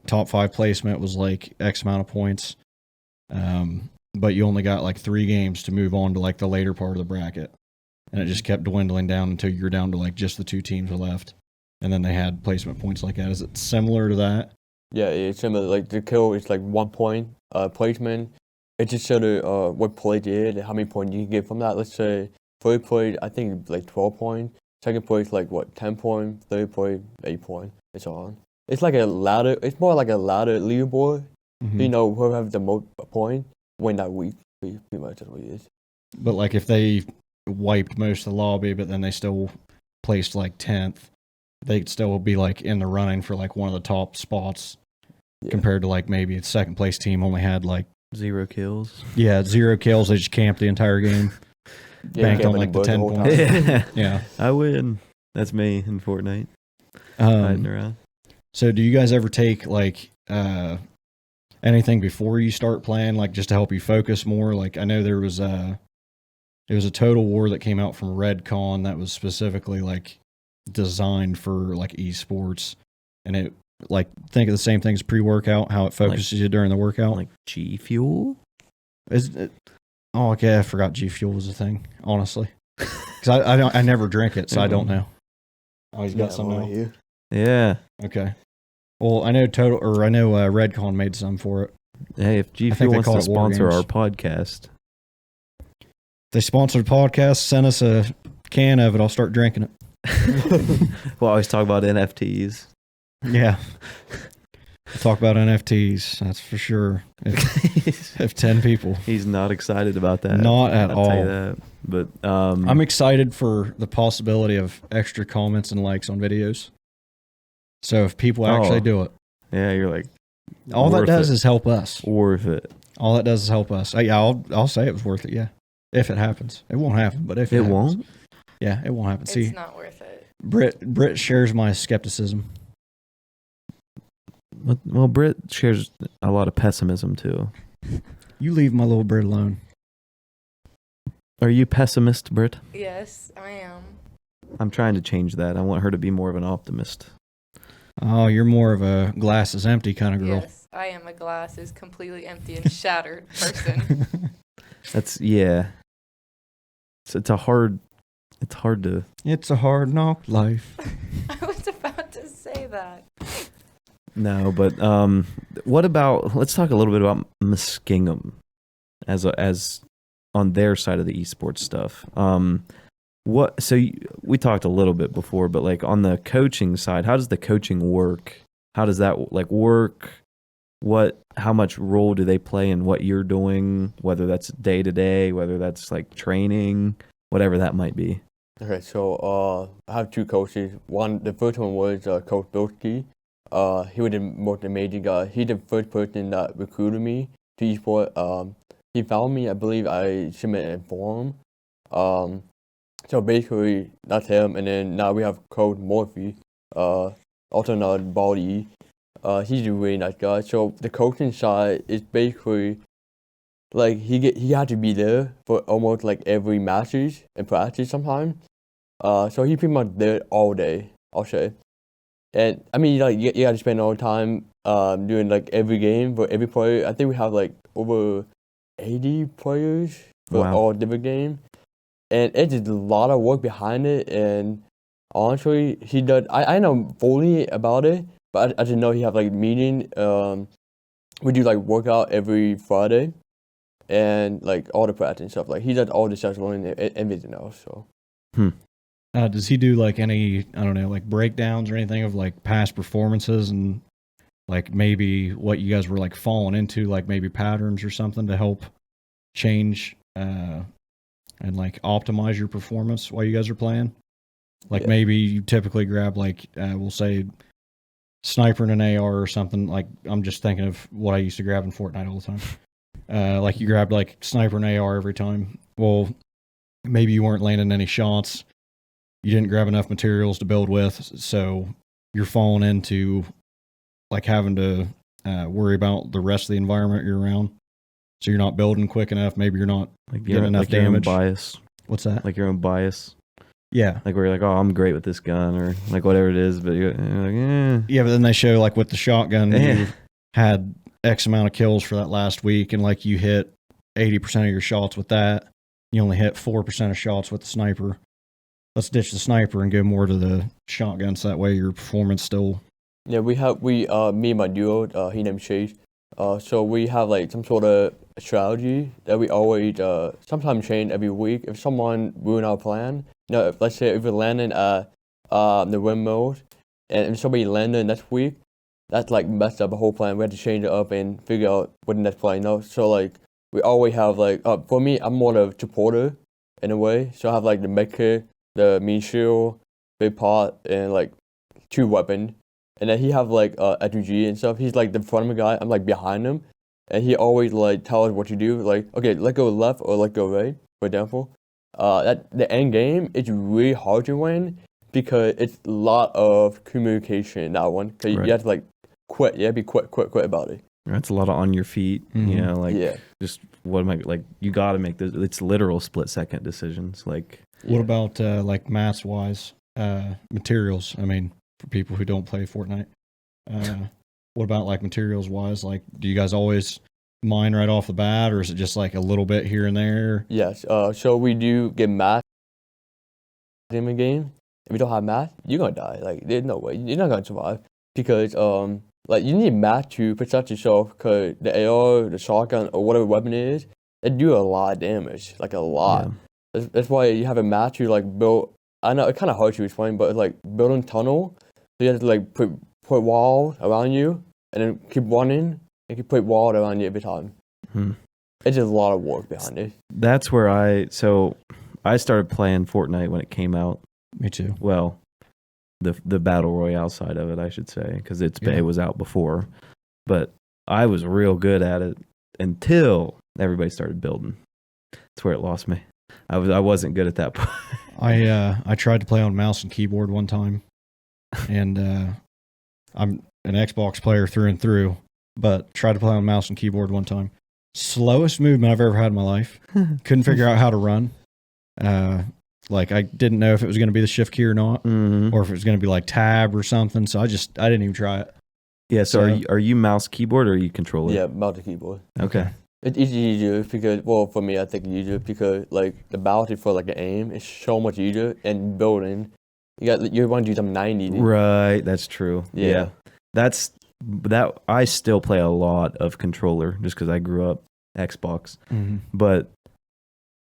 Top 5 placement was like X amount of points. but you only got like 3 games to move on to like the later part of the bracket. And it just kept dwindling down until you're down to like just the 2 teams left. And then they had placement points like that. Is it similar to that? Yeah, it's similar. Like the kill is like 1 point placement. It just showed what play did, how many points you can get from that. Let's say third play, I think like 12 points. Second place, like what, 10 points. Third play, 8 points. And so on. It's like a ladder. It's more like a ladder leaderboard. Mm-hmm. You know, whoever has the most points win that week. Pretty much that's what it is. But like if they wiped most of the lobby, but then they still placed like 10th, they'd still be like in the running for like one of the top spots. Yeah. Compared to like maybe a second place team only had like 0 kills. Yeah, 0 kills. They just camped the entire game. Banked on like the 10 points. Yeah. I win. That's me in Fortnite. Hiding around. So do you guys ever take like anything before you start playing, like just to help you focus more? Like I know there was a Total War that came out from Redcon that was specifically like designed for like esports, and it like think of the same things pre-workout, how it focuses you during the workout. Like G Fuel? Is it? Oh, okay. I forgot G Fuel was a thing. Honestly, because I never drink it, so I don't know. Oh, he's got some now. Yeah. Okay. Well, I know Redcon made some for it. Hey, if G Fuel wants to sponsor our podcast, if they sponsor the podcast, send us a can of it. I'll start drinking it. We'll always talk about NFTs. Yeah. We'll talk about NFTs, that's for sure. If 10 people. He's not excited about that. Not at all. I'll tell you that. But I'm excited for the possibility of extra comments and likes on videos. So if people actually do it. Yeah, you're like, all that does is help us. Worth it. All that does is help us. Yeah, I'll say it was worth it, yeah. If it happens. It won't happen, but if it happens. Won't? Yeah, it won't happen. It's not worth it. Britt shares my skepticism. Well, Britt shares a lot of pessimism too. You leave my little Britt alone. Are you pessimist, Britt? Yes, I am. I'm trying to change that. I want her to be more of an optimist. Oh, you're more of a glass is empty kind of girl. Yes, I am a glass is completely empty and shattered person. Yeah. It's a hard to. It's a hard knock life. I was about to say that. No, but what about? Let's talk a little bit about Muskingum as on their side of the esports stuff. We talked a little bit before, but like on the coaching side, how does the coaching work? How does that like work? How much role do they play in what you're doing? Whether that's day to day, whether that's like training, whatever that might be. Okay, so I have 2 coaches. The first one was Coach Ceculski. He was the most amazing guy. He's the first person that recruited me to esports. He found me. I believe I submitted a form. So basically, that's him. And then now we have Coach Morphy, also not body. He's a really nice guy. So the coaching side is basically like he had to be there for almost like every matches and practice sometimes. So he pretty much there all day, I'll say. And I mean, like you got to spend all the time doing like every game for every player. I think we have like over 80 players for all different games. And it's just a lot of work behind it. And honestly, he does. I know fully about it, but I didn't know he have like meeting. We do like workout every Friday, and like all the practice and stuff. Like he does all the scheduling and everything else. So. Does he do like any, I don't know, like breakdowns or anything of like past performances and like maybe what you guys were like falling into, like maybe patterns or something to help change and like optimize your performance while you guys are playing? Like maybe you typically grab like, we'll say sniper and an AR or something. Like I'm just thinking of what I used to grab in Fortnite all the time. Like you grabbed like sniper and AR every time. Well, maybe you weren't landing any shots. You didn't grab enough materials to build with, so you're falling into like having to worry about the rest of the environment you're around. So you're not building quick enough. Maybe you're not getting enough like damage. Your own bias. What's that? Like your own bias. Yeah. Like where you're like, oh, I'm great with this gun, or like whatever it is, but you're like, eh. Yeah, but then they show like with the shotgun, you had X amount of kills for that last week, and like you hit 80% of your shots with that. You only hit 4% of shots with the sniper. Let's ditch the sniper and go more to the shotguns. That way your performance still. Yeah, me and my duo, he named Chase. So we have like some sort of strategy that we always sometimes change every week. If someone ruin our plan, let's say if we're landing at the windmills, and if somebody landed next week, that's like messed up the whole plan. We had to change it up and figure out what the next plan. So like we always have like for me, I'm more of a supporter in a way. So I have like the med kit, the mean shield, big pot, and like 2 weapons. And then he have like SUG and stuff. He's like the front of the guy. I'm like behind him, and he always like tells what you do. Like, okay, let go left or let go right, for example. That the end game is really hard to win because it's a lot of communication in that one. Cause you have to like quit. You have to be quick about it. That's a lot of on your feet. You know, like just what am I like? You got to make this. It's literal split-second decisions. Like, What about like mass wise materials? I mean, for people who don't play Fortnite, what about like materials wise? Like, do you guys always mine right off the bat, or is it just like a little bit here and there? Yes. So we do get math in the game. If you don't have math, you're gonna die. Like, there's no way you're not gonna survive because like you need math to protect yourself. Cause the AR, the shotgun, or whatever weapon it is, they do a lot of damage. Like a lot. Yeah. That's why you have a math to like build. I know it's kind of hard to explain, but it's like building tunnel. So you have to like put wall around you, and then keep running, and keep put wall around you every time. It's just a lot of work behind it. That's where I started playing Fortnite when it came out. Me too. Well, the battle royale side of it, I should say, because it was out before. But I was real good at it until everybody started building. That's where it lost me. I wasn't good at that point. I tried to play on mouse and keyboard one time, and I'm an Xbox player through and through, but tried to play on mouse and keyboard one time. Slowest movement I've ever had in my life. Couldn't figure out how to run. Like I didn't know if it was going to be the shift key or not, or if it was going to be like tab or something. So I didn't even try it. Yeah. So are you mouse keyboard or are you controller? Yeah, mouse and keyboard. Okay. It's easier because, well, for me, I think it's easier because like the balance for like the aim is so much easier, and building, you want to do some 90. Right. That's true. Yeah. That I still play a lot of controller just because I grew up Xbox, but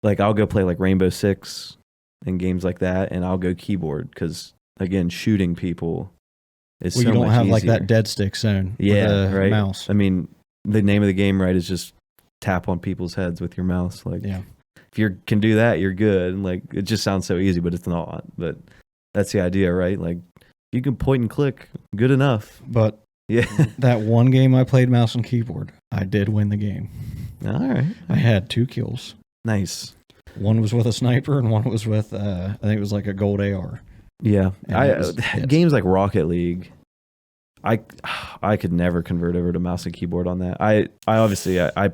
like I'll go play like Rainbow Six and games like that, and I'll go keyboard because again, shooting people is so much easier. You don't have like that dead stick zone. Yeah, with a right. Mouse. I mean, the name of the game, right, is just tap on people's heads with your mouse. Like, if you can do that, you're good. And like, it just sounds so easy, but it's not. But that's the idea, right? Like, you can point and click, good enough. But that one game I played mouse and keyboard, I did win the game. All right. I had 2 kills. Nice. One was with a sniper, and one was with I think it was like a gold AR. Yeah, games like Rocket League, I could never convert over to mouse and keyboard on that. I obviously I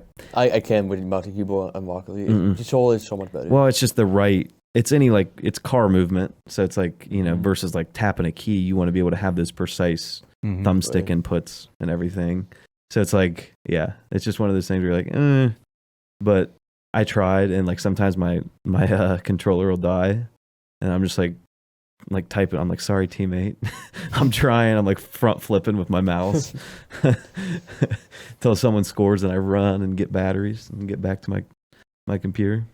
can with mouse and keyboard on Rocket League. The controller is so much better. Well, it's just it's car movement, so it's like, you know, versus like tapping a key. You want to be able to have those precise thumbstick inputs and everything. So it's like, yeah, it's just one of those things where you're like, but I tried, and like sometimes my controller will die, and I'm just like typing. I'm like, sorry, teammate. I'm trying. I'm like front flipping with my mouse until someone scores, and I run and get batteries and get back to my computer.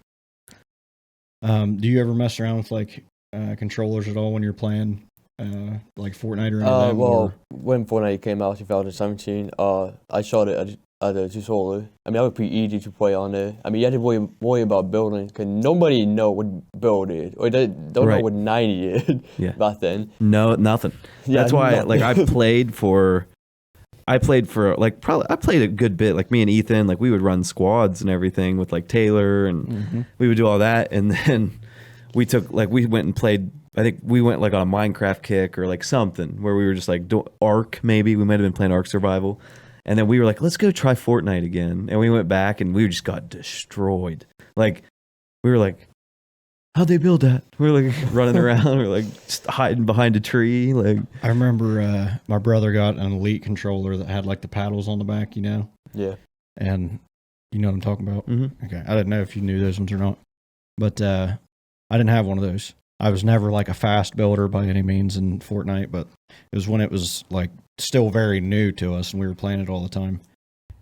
Do you ever mess around with like controllers at all when you're playing like Fortnite or anything? Well, when Fortnite came out in 2017, I shot it at a tutorial. I mean, that was pretty easy to play on there. I mean, you had to worry about building because nobody know what build is, or they don't know what 90 is back then. No, nothing. Yeah, that's why like I played for like probably I played a good bit. Like me and Ethan, like we would run squads and everything with like Taylor, and we would do all that, and then we went and played. I think we went like on a Minecraft kick or like something where we were just like Ark, maybe we might have been playing Ark Survival. And then we were like, let's go try Fortnite again. And we went back and we just got destroyed. Like, we were like, how'd they build that? We were like running around. We were like just hiding behind a tree. Like, I remember my brother got an Elite controller that had like the paddles on the back, you know? Yeah. And You know what I'm talking about? Mm-hmm. Okay. I didn't know if you knew those ones or not. But I didn't have one of those. I was never like a fast builder by any means in Fortnite, but it was when it was like still very new to us and we were playing it all the time.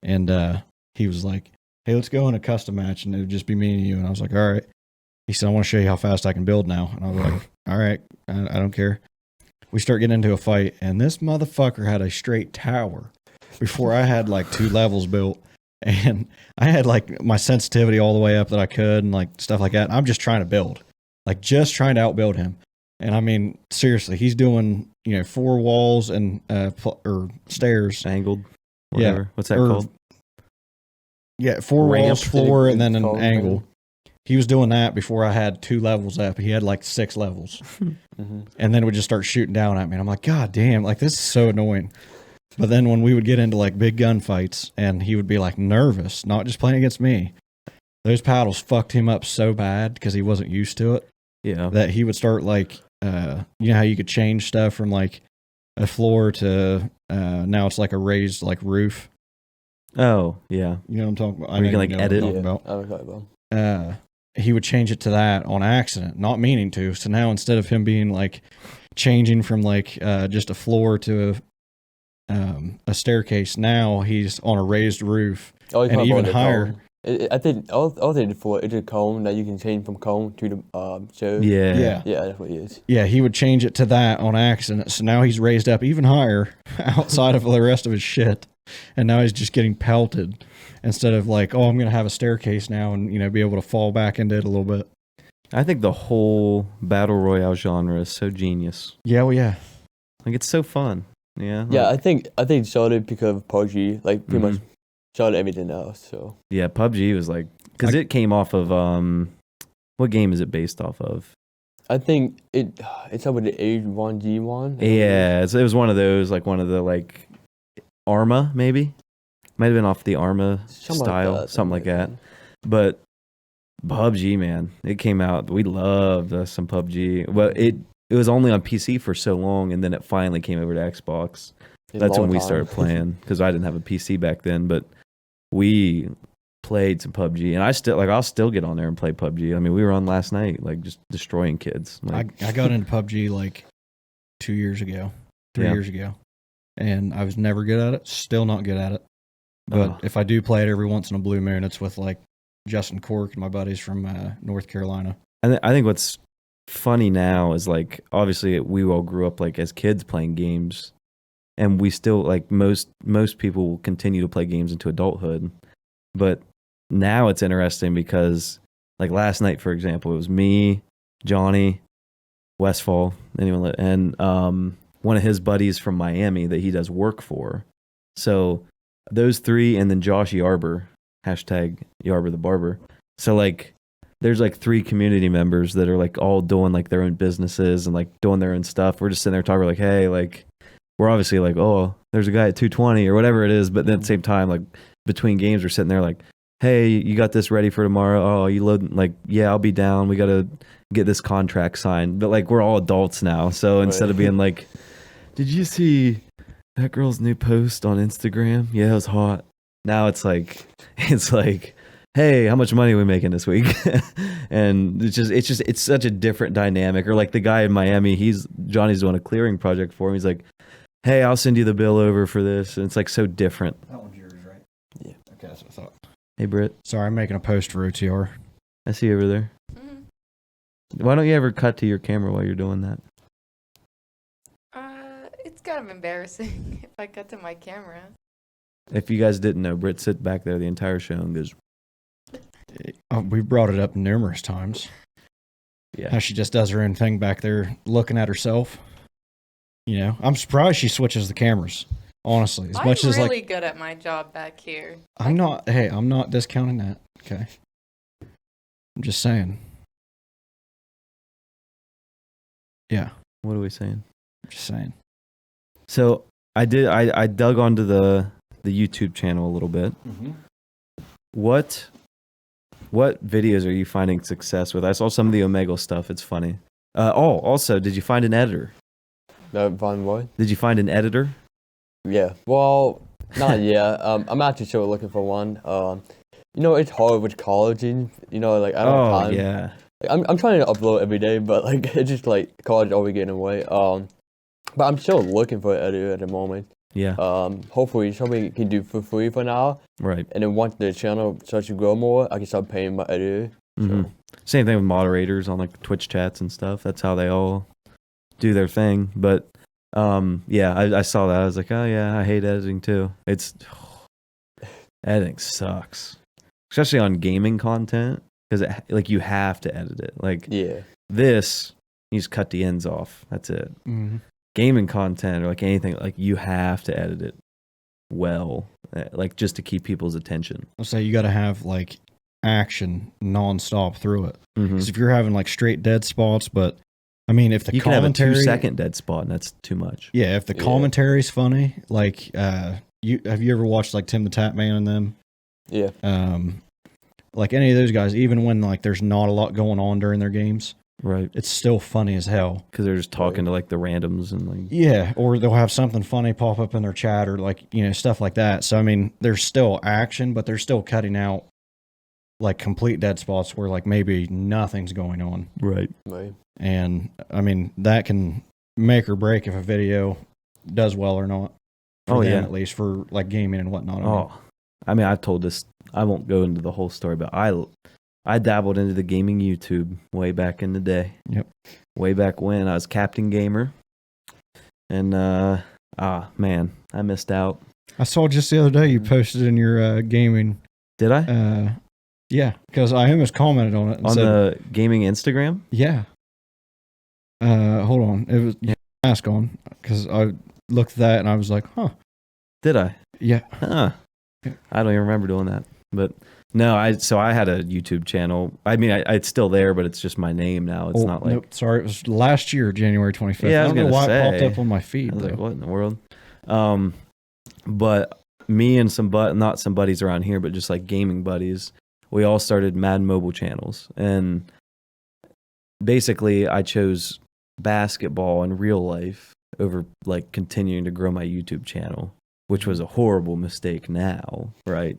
And he was like, hey, let's go in a custom match and it would just be me and you. And I was like, all right. He said, I want to show you how fast I can build now. And I was like, all right, I don't care. We start getting into a fight and this motherfucker had a straight tower before I had like 2 levels built. And I had like my sensitivity all the way up that I could and like stuff like that. And I'm just trying to build. Like just trying to outbuild him. And I mean, seriously, he's doing, 4 walls and or stairs. Angled. Whatever. Yeah. What's that called? Yeah, 4 Ramp. walls, floor, and then an Called angle. He was doing that before I had 2 levels up. He had like 6 levels. Mm-hmm. And then would just start shooting down at me. And I'm like, God damn, like this is so annoying. But then when we would get into like big gunfights and he would be like nervous, not just playing against me, those paddles fucked him up so bad because he wasn't used to it. Yeah. That he would start like, you know how you could change stuff from like a floor to now it's like a raised like roof. Oh, yeah. You know what I'm talking about? Where you can, like, know what I'm edit. talking Yeah, about. I was talking about. He would change it to that on accident, not meaning to. So now instead of him being like changing from like just a floor to a staircase, now he's on a raised roof Oh, and even higher. I think all they did for it is a cone that you can change from cone to the show. Yeah. Yeah, that's what it is. Yeah, he would change it to that on accident. So now he's raised up even higher outside of the rest of his shit. And now he's just getting pelted instead of like, oh, I'm going to have a staircase now and, be able to fall back into it a little bit. I think the whole battle royale genre is so genius. Yeah, well, yeah. Like, it's so fun. Yeah. Yeah, like- I think it started because of PUBG, like pretty Mhm. much started everything else. So Yeah, PUBG was like, because it came off of, what game is it based off of? I think it's up with the H1G1. Yeah, it was one of those, like one of the, like, Arma, maybe? Might have been off the Arma style, something like that. But PUBG, man, it came out. We loved us some PUBG. Well, it was only on PC for so long, and then it finally came over to Xbox. That's when we started playing, because I didn't have a PC back then. But we played some PUBG, and I'll still get on there and play PUBG. I mean, we were on last night, like just destroying kids. Like, I got into PUBG like 2 years ago, 3 Yeah. years ago, and I was never good at it. Still not good at it. But Oh. if I do play it every once in a blue moon, it's with like Justin Cork and my buddies from North Carolina. I think what's funny now is, like, obviously we all grew up like as kids playing games, and we still, like, most people will continue to play games into adulthood. But now it's interesting because, like, last night, for example, it was me, Johnny, Westfall, and one of his buddies from Miami that he does work for. So those 3, and then Josh Yarber, hashtag Yarber the Barber. So, like, there's like 3 community members that are like all doing like their own businesses and like doing their own stuff. We're just sitting there talking, we're like, hey, like, we're obviously like, oh, there's a guy at 220 or whatever it is. But then at the same time, like, between games, we're sitting there like, hey, you got this ready for tomorrow? Oh, you load, like, yeah, I'll be down. We got to get this contract signed. But, like, we're all adults now. So instead of being like, did you see that girl's new post on Instagram? Yeah, it was hot. Now it's like, hey, how much money are we making this week? And it's such a different dynamic. Or like the guy in Miami, Johnny's doing a clearing project for him. He's like, hey, I'll send you the bill over for this. And it's like so different. That one's yours, right? Yeah. Okay, that's what I thought. Hey, Britt, Sorry, I'm making a post for OTR. I see you over there. Mhm. Why don't you ever cut to your camera while you're doing that? It's kind of embarrassing if I cut to my camera. If you guys didn't know, Britt sit back there the entire show and goes, We've brought it up numerous times. yeah. How she just does her own thing back there looking at herself. I'm surprised she switches the cameras, honestly. As I'm much as really like, good at my job back here. I'm not discounting that. Okay. I'm just saying. Yeah, What are we saying? I'm just saying. So I dug onto the YouTube channel a little bit. Mm-hmm. What videos are you finding success with? I saw some of the Omegle stuff. It's funny. Also, did you find an editor? Von what? Did you find an editor? Yeah. Well, not yet. I'm actually still looking for one. it's hard with college and, like, I don't have time. yeah. Like, I'm trying to upload every day, but, like, it's just, like, college always getting away. But I'm still looking for an editor at the moment. Yeah. Hopefully somebody can do for free for now. Right. And then once the channel starts to grow more, I can start paying my editor. So. Same thing with moderators on like Twitch chats and stuff. That's how they all do their thing. But yeah, I saw that. I was like, oh yeah, I hate editing too. Editing sucks, especially on gaming content because like you have to edit it. Like this, you just cut the ends off. That's it. Gaming content or like anything, like you have to edit it well, like just to keep people's attention. I'll say you got to have like action nonstop through it. Because if you're having like straight dead spots, but I mean, if the you commentary, can have a 2-second dead spot, and that's too much. Yeah, if the commentary's funny, like have you ever watched like Tim the Tap Man and them? Yeah. Like any of those guys, even when like there's not a lot going on during their games. Right. It's still funny as hell. Because they're just talking to like the randoms and like... Yeah, or they'll have something funny pop up in their chat or like, stuff like that. So, I mean, there's still action, but they're still cutting out like complete dead spots where like maybe nothing's going on. Right. And, I mean, that can make or break if a video does well or not. For them, at least for like gaming and whatnot. I mean, I've told this... I won't go into the whole story, but I dabbled into the gaming YouTube way back in the day. Yep. Way back when I was Captain Gamer. And, man, I missed out. I saw just the other day you posted in your gaming. Did I? Yeah, because I almost commented on it. And on said, the gaming Instagram? Yeah. Hold on. It was mask on because I looked at that and I was like, huh. Did I? Yeah. Huh. I don't even remember doing that. But... No, I had a YouTube channel. I mean, it's still there, but it's just my name now. It's not like... Nope, sorry, it was last year, January 25th. Yeah, I don't know why it popped up on my feed. I was like, what in the world? But me and not some buddies around here, but just like gaming buddies, we all started Madden Mobile channels. And basically, I chose basketball in real life over like continuing to grow my YouTube channel, which was a horrible mistake now, right?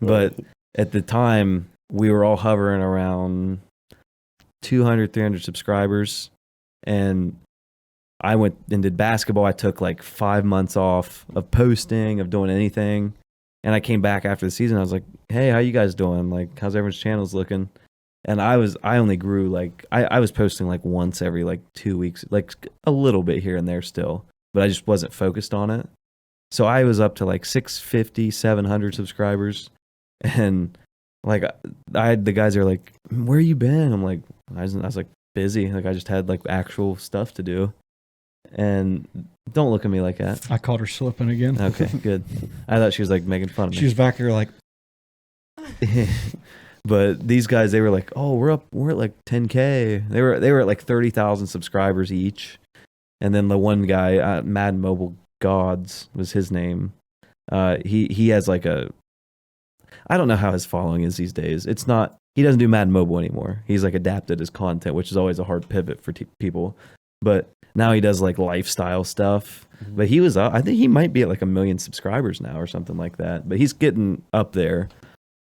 But... At the time, we were all hovering around 200, 300 subscribers. And I went and did basketball. I took like 5 months off of posting, of doing anything. And I came back after the season. I was like, hey, how you guys doing? Like, how's everyone's channels looking? And I only grew like, I was posting like once every like 2 weeks, like a little bit here and there still. But I just wasn't focused on it. So I was up to like 650, 700 subscribers. And like I had the guys that are like, where you been? I'm like, I was like busy. Like I just had like actual stuff to do. And don't look at me like that. I caught her slipping again. Okay, good. I thought she was like making fun of me. She was back here like. But these guys, they were like, oh, we're at like 10K. They were at like 30,000 subscribers each. And then the one guy, Madden Mobile Gods was his name. He has like I don't know how his following is these days. He doesn't do Madden Mobile anymore. He's like adapted his content, which is always a hard pivot for people. But now he does like lifestyle stuff. But he was, I think he might be at like 1 million subscribers now or something like that. But he's getting up there.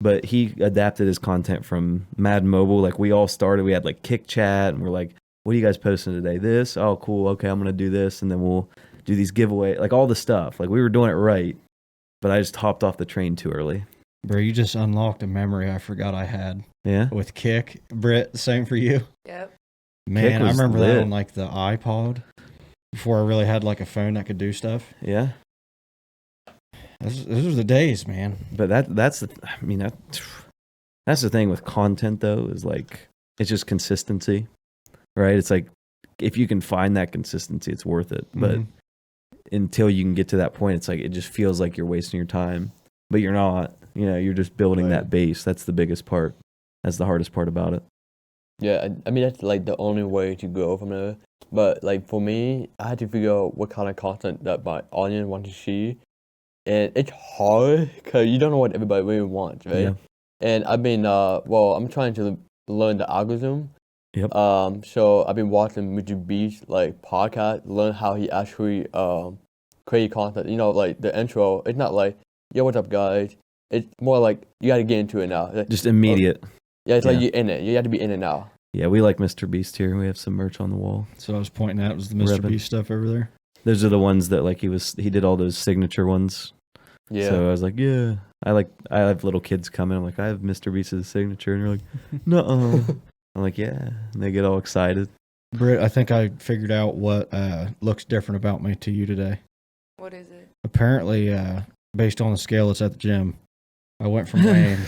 But he adapted his content from Madden Mobile. Like we all started, we had like Kick Chat and we're like, what are you guys posting today? This? Oh, cool. Okay, I'm going to do this. And then we'll do these giveaway, like all the stuff. Like we were doing it right. But I just hopped off the train too early. Bro, you just unlocked a memory I forgot I had. Yeah? With Kick. Britt, same for you? Yep. Man, I remember that on like the iPod before I really had like a phone that could do stuff. Yeah. Those were the days, man. But that's the thing with content though, is like it's just consistency. Right? It's like if you can find that consistency, it's worth it. But until you can get to that point, it's like it just feels like you're wasting your time. But you're not. You're just building that base. That's the biggest part. That's the hardest part about it. Yeah, I mean, that's like the only way to grow from there. But like for me, I had to figure out what kind of content that my audience wants to see. And it's hard because you don't know what everybody really wants, right? Yeah. And I've been, I'm trying to learn the algorithm. Yep. So I've been watching MrBotMan like podcast, learn how he actually create content. Like the intro, it's not like, yo, what's up, guys? it's more like you got to get into it now. Just immediate. Yeah, it's like you're in it. You have to be in it now. Yeah, we like Mr. Beast here. We have some merch on the wall. So I was pointing at was the Mr. Ribbon. Beast stuff over there. Those are the ones that like he did all those signature ones. Yeah. So I was like, yeah. I have little kids coming. I'm like, I have Mr. Beast's signature, and you're like, no. I'm like, yeah. And they get all excited. Britt, I think I figured out what looks different about me to you today. What is it? Apparently, based on the scale that's at the gym, I went from weighing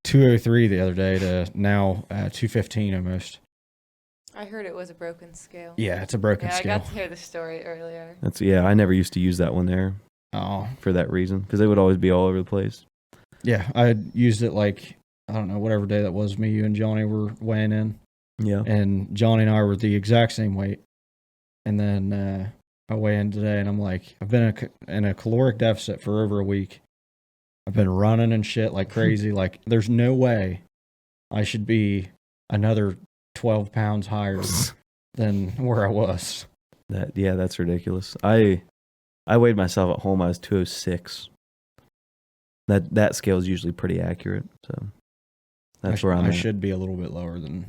203 the other day to now 215 almost. I heard it was a broken scale. Yeah, it's a broken Yeah, scale. I got to hear the story earlier. I never used to use that one there Oh, for that reason because they would always be all over the place. yeah. I had used it like, I don't know, whatever day that was, me, you, and Johnny were weighing in. Yeah. And Johnny and I were the exact same weight. And then I weigh in today, and I'm like, I've been in a caloric deficit for over a week. I've been running and shit like crazy. Like, there's no way I should be another 12 pounds higher than where I was. That's ridiculous. I weighed myself at home. I was 206. That scale is usually pretty accurate. So that's where I'm I at. should be a little bit lower than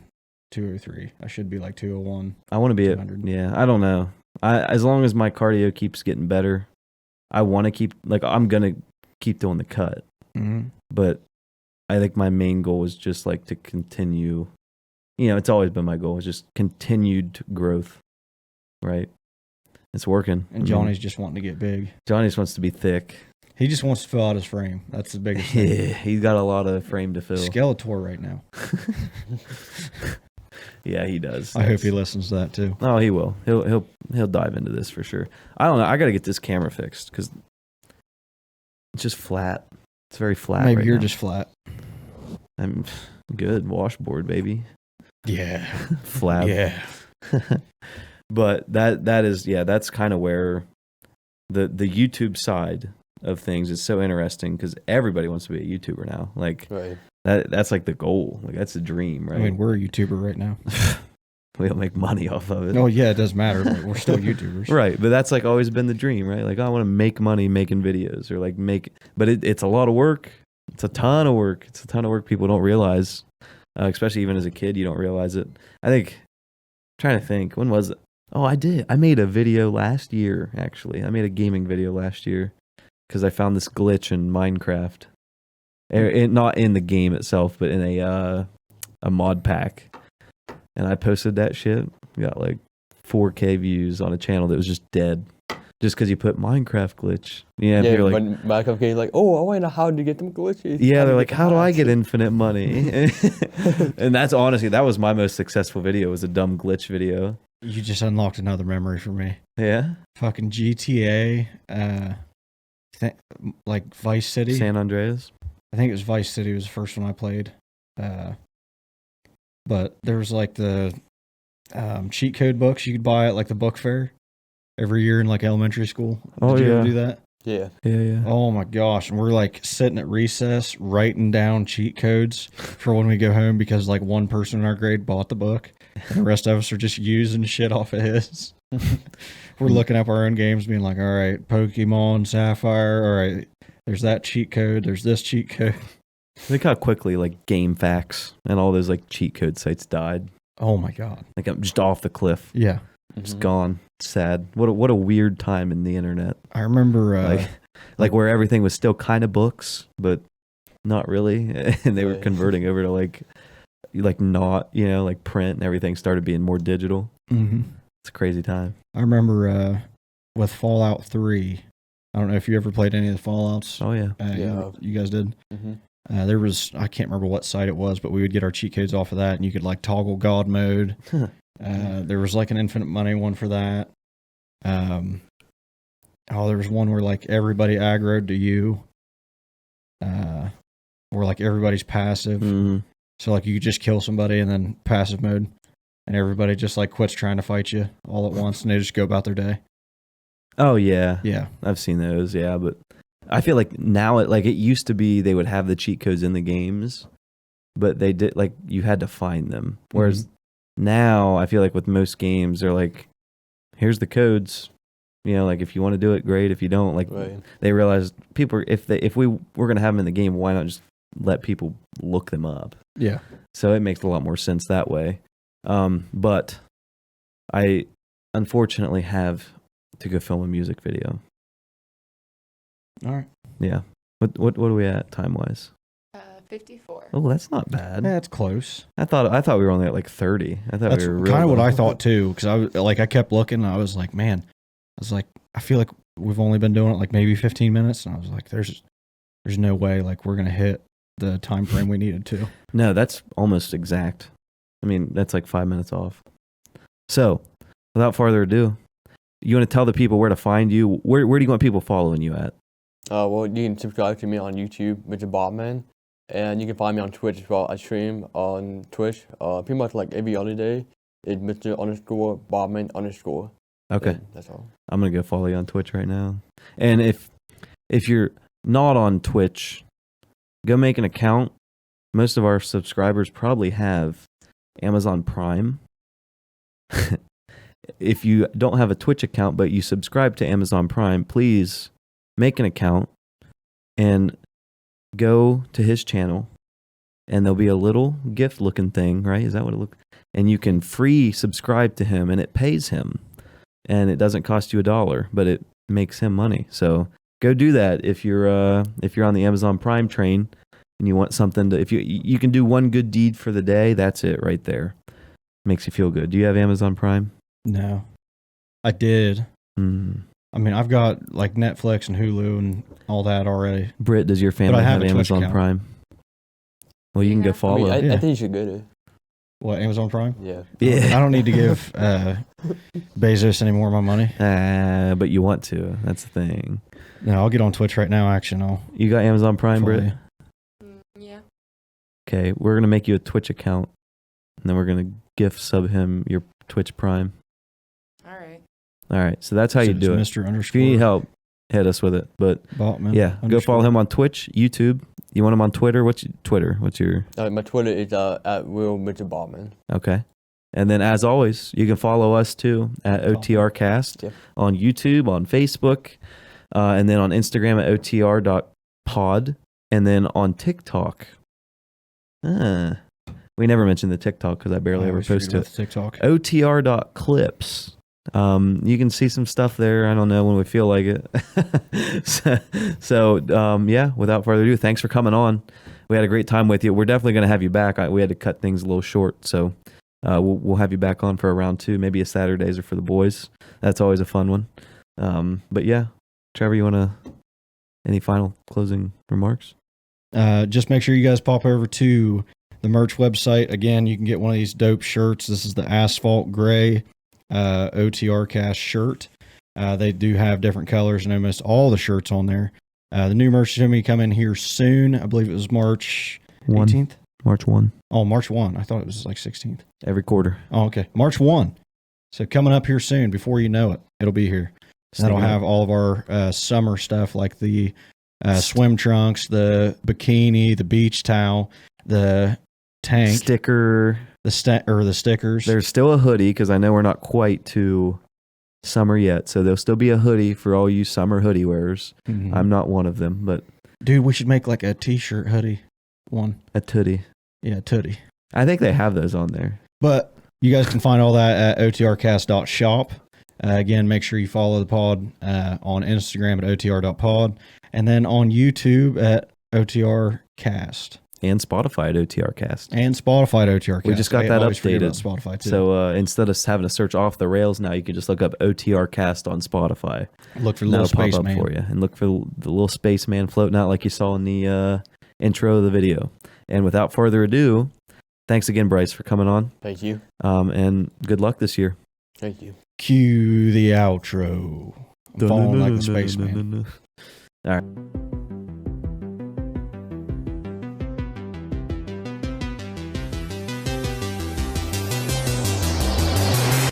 203. I should be like 201. I want to be 200. I don't know. As long as my cardio keeps getting better, I want to keep, I'm going to keep doing the cut. Mm-hmm. But I think my main goal is just like to continue, it's always been my goal, is just continued growth, right? It's working. And Johnny's just wanting to get big. Johnny just wants to be thick. He just wants to fill out his frame. That's the biggest thing. Yeah, he's got a lot of frame to fill. Skeletor right now. Yeah, he does. I hope he listens to that too. Oh, he will. He'll dive into this for sure. I don't know. I got to get this camera fixed because it's just flat. It's very flat. Maybe right you're now. just flat. I'm good. Washboard, baby. Yeah. Flat. Yeah. But that is, that's kind of where the YouTube side of things is so interesting because everybody wants to be a YouTuber now. Like Right. that's like the goal. Like that's the dream, right? I mean, we're a YouTuber right now. We don't make money off of it. Oh yeah, it doesn't matter. Like, we're still YouTubers. Right, but that's like always been the dream, right? Like I want to make money making videos or like but it's a lot of work. It's a ton of work. It's a ton of work people don't realize, especially even as a kid, you don't realize it. I think, I'm trying to think, when was it? Oh, I did. I made a video last year, actually. I made a gaming video last year because I found this glitch in Minecraft. Not in the game itself, but in a mod pack. And I posted that shit. Got like 4K views on a channel that was just dead. Just because you put Minecraft glitch. Yeah, Yeah, like, when Minecraft games like, oh, I want to know how to get them glitches. yeah, they're like, how do I get infinite money? And that's honestly, that was my most successful video, was a dumb glitch video. You just unlocked another memory for me. Yeah? Fucking GTA, like Vice City. San Andreas? I think it was Vice City was the first one I played. But there was like the cheat code books you could buy at like the book fair every year in like elementary school. Oh, Did you yeah. ever do that? Yeah. Yeah. Oh my gosh. And we're like sitting at recess writing down cheat codes for when we go home because like one person in our grade bought the book and the rest of us are just using shit off of his. We're looking up our own games being like, all right, Pokemon, Sapphire, all right, there's that cheat code, there's this cheat code. Look how quickly like GameFAQs and all those like cheat code sites died. Oh my God. Like I'm just off the cliff. Yeah. Just gone. Sad. What a weird time in the internet. I remember like where everything was still kind of books, but not really. And they were Right. converting over to like not, like print and everything started being more digital. mhm. It's a crazy time. I remember with Fallout 3. I don't know if you ever played any of the Fallouts. Oh yeah. Yeah. You guys did. Mm-hmm. There was, I can't remember what site it was, but we would get our cheat codes off of that, and you could like toggle God mode. There was like an infinite money one for that. There was one where like everybody aggroed to you, where like everybody's passive. Mhm. So like you could just kill somebody and then passive mode, and everybody just like quits trying to fight you all at once, and they just go about their day. Oh yeah. Yeah. I've seen those, yeah, but I feel like now it used to be they would have the cheat codes in the games, but they did like you had to find them. Whereas now I feel like with most games they're like, here's the codes, You know, like if you want to do it, great. If you don't, like Right. they realize people, if we were going to have them in the game, why not just let people look them up? Yeah. So it makes a lot more sense that way. But I unfortunately have to go film a music video. All right. Yeah. What are we at time wise? 54. Oh, that's not bad. That's close. I thought we were only at like 30. I thought That's we were really kind of what low. I thought too, because I kept looking and I was like, man, I feel like we've only been doing it like maybe 15 minutes, and I was like, there's no way like we're gonna hit the time frame we needed to. No, that's almost exact. I mean, that's like 5 minutes off. So, without further ado, you want to tell the people where to find you? Where do you want people following you at? Well, you can subscribe to me on YouTube, MrBotMan, and you can find me on Twitch as well. I stream on Twitch pretty much like every other day. It's Mr_Botman_. Okay. And that's all. I'm going to go follow you on Twitch right now. And if you're not on Twitch, go make an account. Most of our subscribers probably have Amazon Prime. If you don't have a Twitch account, but you subscribe to Amazon Prime, please make an account and go to his channel. And there'll be a little gift looking thing, right? Is that what it looks? And you can free subscribe to him, and it pays him. And it doesn't cost you $1, but it makes him money. So go do that if you're on the Amazon Prime train and you want something to. If you can do one good deed for the day, that's it right there. Makes you feel good. Do you have Amazon Prime? No, I did. Mm. I mean, I've got like Netflix and Hulu and all that already. Britt, does your family I have have a Twitch Amazon account. Prime? Well, you can go Yeah. follow. I Yeah. think you should go to. What, Amazon Prime? Yeah. Yeah. I don't need to give Bezos any more of my money. But you want to. That's the thing. No, I'll get on Twitch right now. Actually, You got Amazon Prime, follow Britt? you. Yeah. Okay, we're gonna make you a Twitch account, and then we're gonna gift sub him your Twitch Prime. All right. All right, so that's how you It's do it. Mr. If you need help, hit us with it. But Botman. yeah, go follow him on Twitch, YouTube. You want him on Twitter? What's Twitter? What's your My Twitter is at Will MrBotman. okay? And then as always, you can follow us too at OTRcast Yeah. on YouTube, on Facebook, and then on Instagram at OTR.pod, and then on TikTok. We never mentioned the TikTok because I barely ever post to it. TikTok. OTR.clips. You can see some stuff there. I don't know when we feel like it. Yeah, without further ado, thanks for coming on. We had a great time with you. We're definitely going to have you back. We had to cut things a little short, so we'll have you back on for a round 2, maybe a Saturdays or for the boys. That's always a fun one. But yeah, Trevor, you want to any final closing remarks? Just make sure you guys pop over to the merch website. Again, you can get one of these dope shirts. This is the Asphalt Gray OTR Cast shirt. They do have different colors and almost all the shirts on there. The new merch is going to be coming here soon. I believe it was March 18th. March 1. Oh, March 1. I thought it was like 16th. Every quarter. Oh, okay. March 1. So coming up here soon. Before you know it, it'll be here. And that'll have all of our summer stuff like the swim trunks, the bikini, the beach towel, the tank, sticker, the stickers. There's still a hoodie because I know we're not quite to summer yet, so there'll still be a hoodie for all you summer hoodie wearers. Mhm. I'm not one of them, but Dude, we should make like a t-shirt hoodie one. a tootie. Yeah, tootie. I think they have those on there. But you guys can find all that at otrcast.shop. Again, make sure you follow the pod on Instagram at otr.pod and then on YouTube at OTRcast. And Spotify at OTRcast. And Spotify at OTRcast. We just got I that always forget updated. about Spotify too. So instead of having to search off the rails now, you can just look up OTRcast on Spotify. Look for And Little that'll pop Space up Man. for you. And look for the little spaceman floating out like you saw in the intro of the video. And without further ado, thanks again, Bryce, for coming on. Thank you. And good luck this year. Thank you. Cue the outro. I'm falling like the spaceman. All right.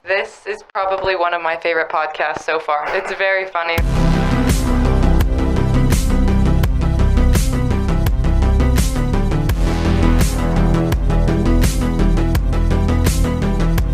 This is probably one of my favorite podcasts so far. It's very funny.